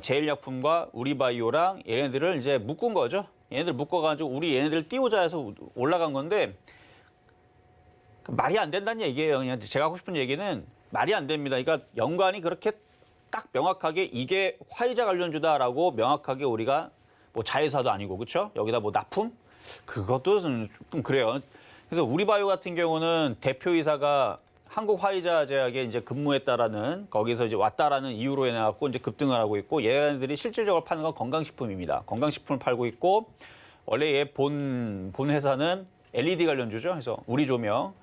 제일약품과 우리바이오랑 얘네들을 이제 묶은 거죠. 얘네들 묶어가지고 우리 얘네들 띄우자 해서 올라간 건데 말이 안 된다는 얘기예요. 그냥 제가 하고 싶은 얘기는 말이 안 됩니다. 그러니까 연관이 그렇게 딱 명확하게 이게 화이자 관련주다라고 명확하게 우리가 뭐 자회사도 아니고 그렇죠? 여기다 뭐 납품? 그것도 좀 그래요. 그래서 우리바이오 같은 경우는 대표이사가 한국 화이자 제약에 이제 근무했다라는 거기서 이제 왔다라는 이유로 인해 갖고 이제 급등을 하고 있고 얘네들이 실질적으로 파는 건 건강식품입니다. 건강식품을 팔고 있고 원래 얘 본 회사는 LED 관련주죠. 그래서 우리 조명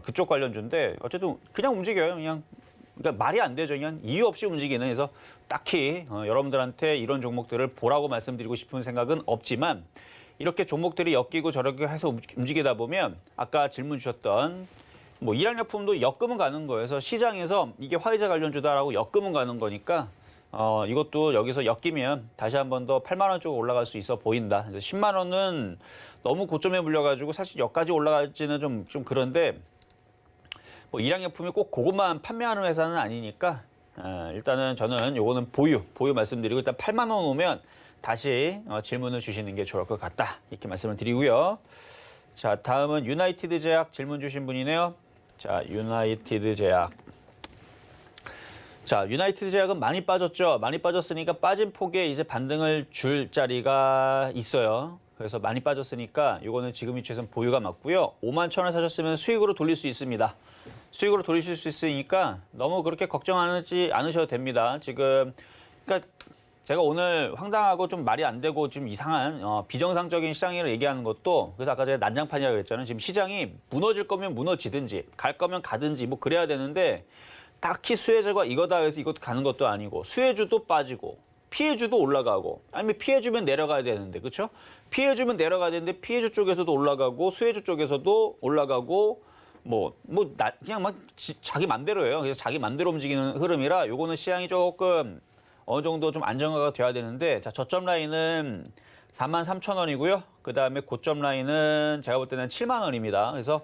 그쪽 관련주인데 어쨌든 그냥 움직여요. 그러니까 말이 안 되죠. 그냥 이유 없이 움직이는. 그래서 딱히 여러분들한테 이런 종목들을 보라고 말씀드리고 싶은 생각은 없지만 이렇게 종목들이 엮이고 저렇게 해서 움직이다 보면 아까 질문 주셨던 뭐 일양약품도 엮으면 가는 거예요. 그래서 시장에서 이게 화이자 관련주다라고 엮으면 가는 거니까 이것도 여기서 엮이면 다시 한 번 더 8만 원 쪽으로 올라갈 수 있어 보인다. 그래서 10만 원은 너무 고점에 물려가지고 사실 여기까지 올라갈지는 좀 그런데 뭐 일양약품이 꼭 그것만 판매하는 회사는 아니니까 일단은 저는 요거는 보유 말씀드리고 일단 8만 원 오면 다시 질문을 주시는 게 좋을 것 같다. 이렇게 말씀을 드리고요. 자, 다음은 유나이티드 제약 질문 주신 분이네요. 자, 유나이티드 제약. 자, 유나이티드 제약은 많이 빠졌죠. 많이 빠졌으니까 빠진 폭에 이제 반등을 줄 자리가 있어요. 그래서 많이 빠졌으니까 이거는 지금 위치에서는 보유가 맞고요. 51,000원 사셨으면 수익으로 돌릴 수 있습니다. 수익으로 돌리실 수 있으니까 너무 그렇게 걱정하지 않으셔도 됩니다. 지금 그러니까 제가 오늘 황당하고 좀 말이 안 되고 좀 이상한 비정상적인 시장을 얘기하는 것도 그래서 아까 제가 난장판이라고 그랬잖아요. 지금 시장이 무너질 거면 무너지든지 갈 거면 가든지 뭐 그래야 되는데 딱히 수혜주가 이거다 해서 이것도 가는 것도 아니고 수혜주도 빠지고 피해주도 올라가고 아니면 피해주면 내려가야 되는데 그렇죠? 피해주면 내려가야 되는데 피해주 쪽에서도 올라가고 수혜주 쪽에서도 올라가고 그냥 막 자기 맘대로예요. 그래서 자기 맘대로 움직이는 흐름이라 요거는 시장이 조금 어느 정도 좀 안정화가 돼야 되는데 자 저점 라인은 43,000원이고요. 그다음에 고점 라인은 제가 볼 때는 7만 원입니다. 그래서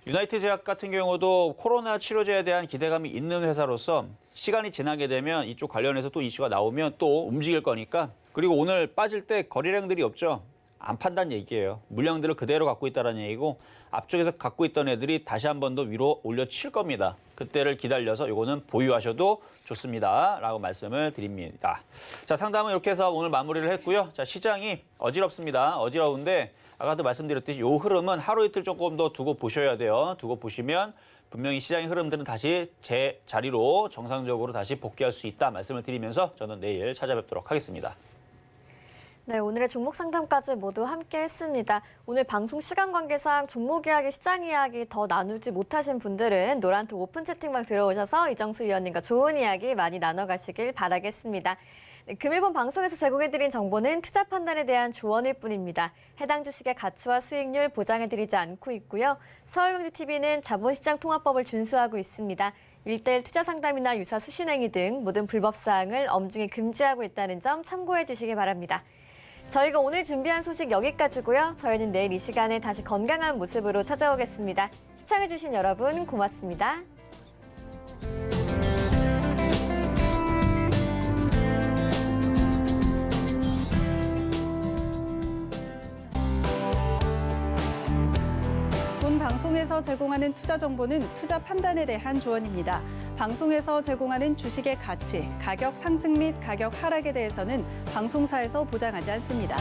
유나이트 제약 같은 경우도 코로나 치료제에 대한 기대감이 있는 회사로서 시간이 지나게 되면 이쪽 관련해서 또 이슈가 나오면 또 움직일 거니까 그리고 오늘 빠질 때 거래량들이 없죠. 안 판다는 얘기예요. 물량들을 그대로 갖고 있다는 얘기고 앞쪽에서 갖고 있던 애들이 다시 한 번 더 위로 올려칠 겁니다. 그때를 기다려서 요거는 보유하셔도 좋습니다. 라고 말씀을 드립니다. 자, 상담은 이렇게 해서 오늘 마무리를 했고요. 자, 시장이 어지럽습니다. 어지러운데 아까도 말씀드렸듯이 요 흐름은 하루 이틀 조금 더 두고 보셔야 돼요. 두고 보시면 분명히 시장의 흐름들은 다시 제 자리로 정상적으로 다시 복귀할 수 있다 말씀을 드리면서 저는 내일 찾아뵙도록 하겠습니다.
네, 오늘의 종목 상담까지 모두 함께 했습니다. 오늘 방송 시간 관계상 종목 이야기, 시장 이야기 더 나누지 못하신 분들은 노란톡 오픈 채팅방 들어오셔서 이정수 위원님과 좋은 이야기 많이 나눠가시길 바라겠습니다. 네, 금일본 방송에서 제공해드린 정보는 투자 판단에 대한 조언일 뿐입니다. 해당 주식의 가치와 수익률 보장해드리지 않고 있고요. 서울경제TV는 자본시장 통합법을 준수하고 있습니다. 1:1 투자 상담이나 유사 수신행위 등 모든 불법 사항을 엄중히 금지하고 있다는 점 참고해 주시기 바랍니다. 저희가 오늘 준비한 소식 여기까지고요. 저희는 내일 이 시간에 다시 건강한 모습으로 찾아오겠습니다. 시청해주신 여러분 고맙습니다.
본 방송에서 제공하는 투자 정보는 투자 판단에 대한 조언입니다. 방송에서 제공하는 주식의 가치, 가격 상승 및 가격 하락에 대해서는 방송사에서 보장하지 않습니다.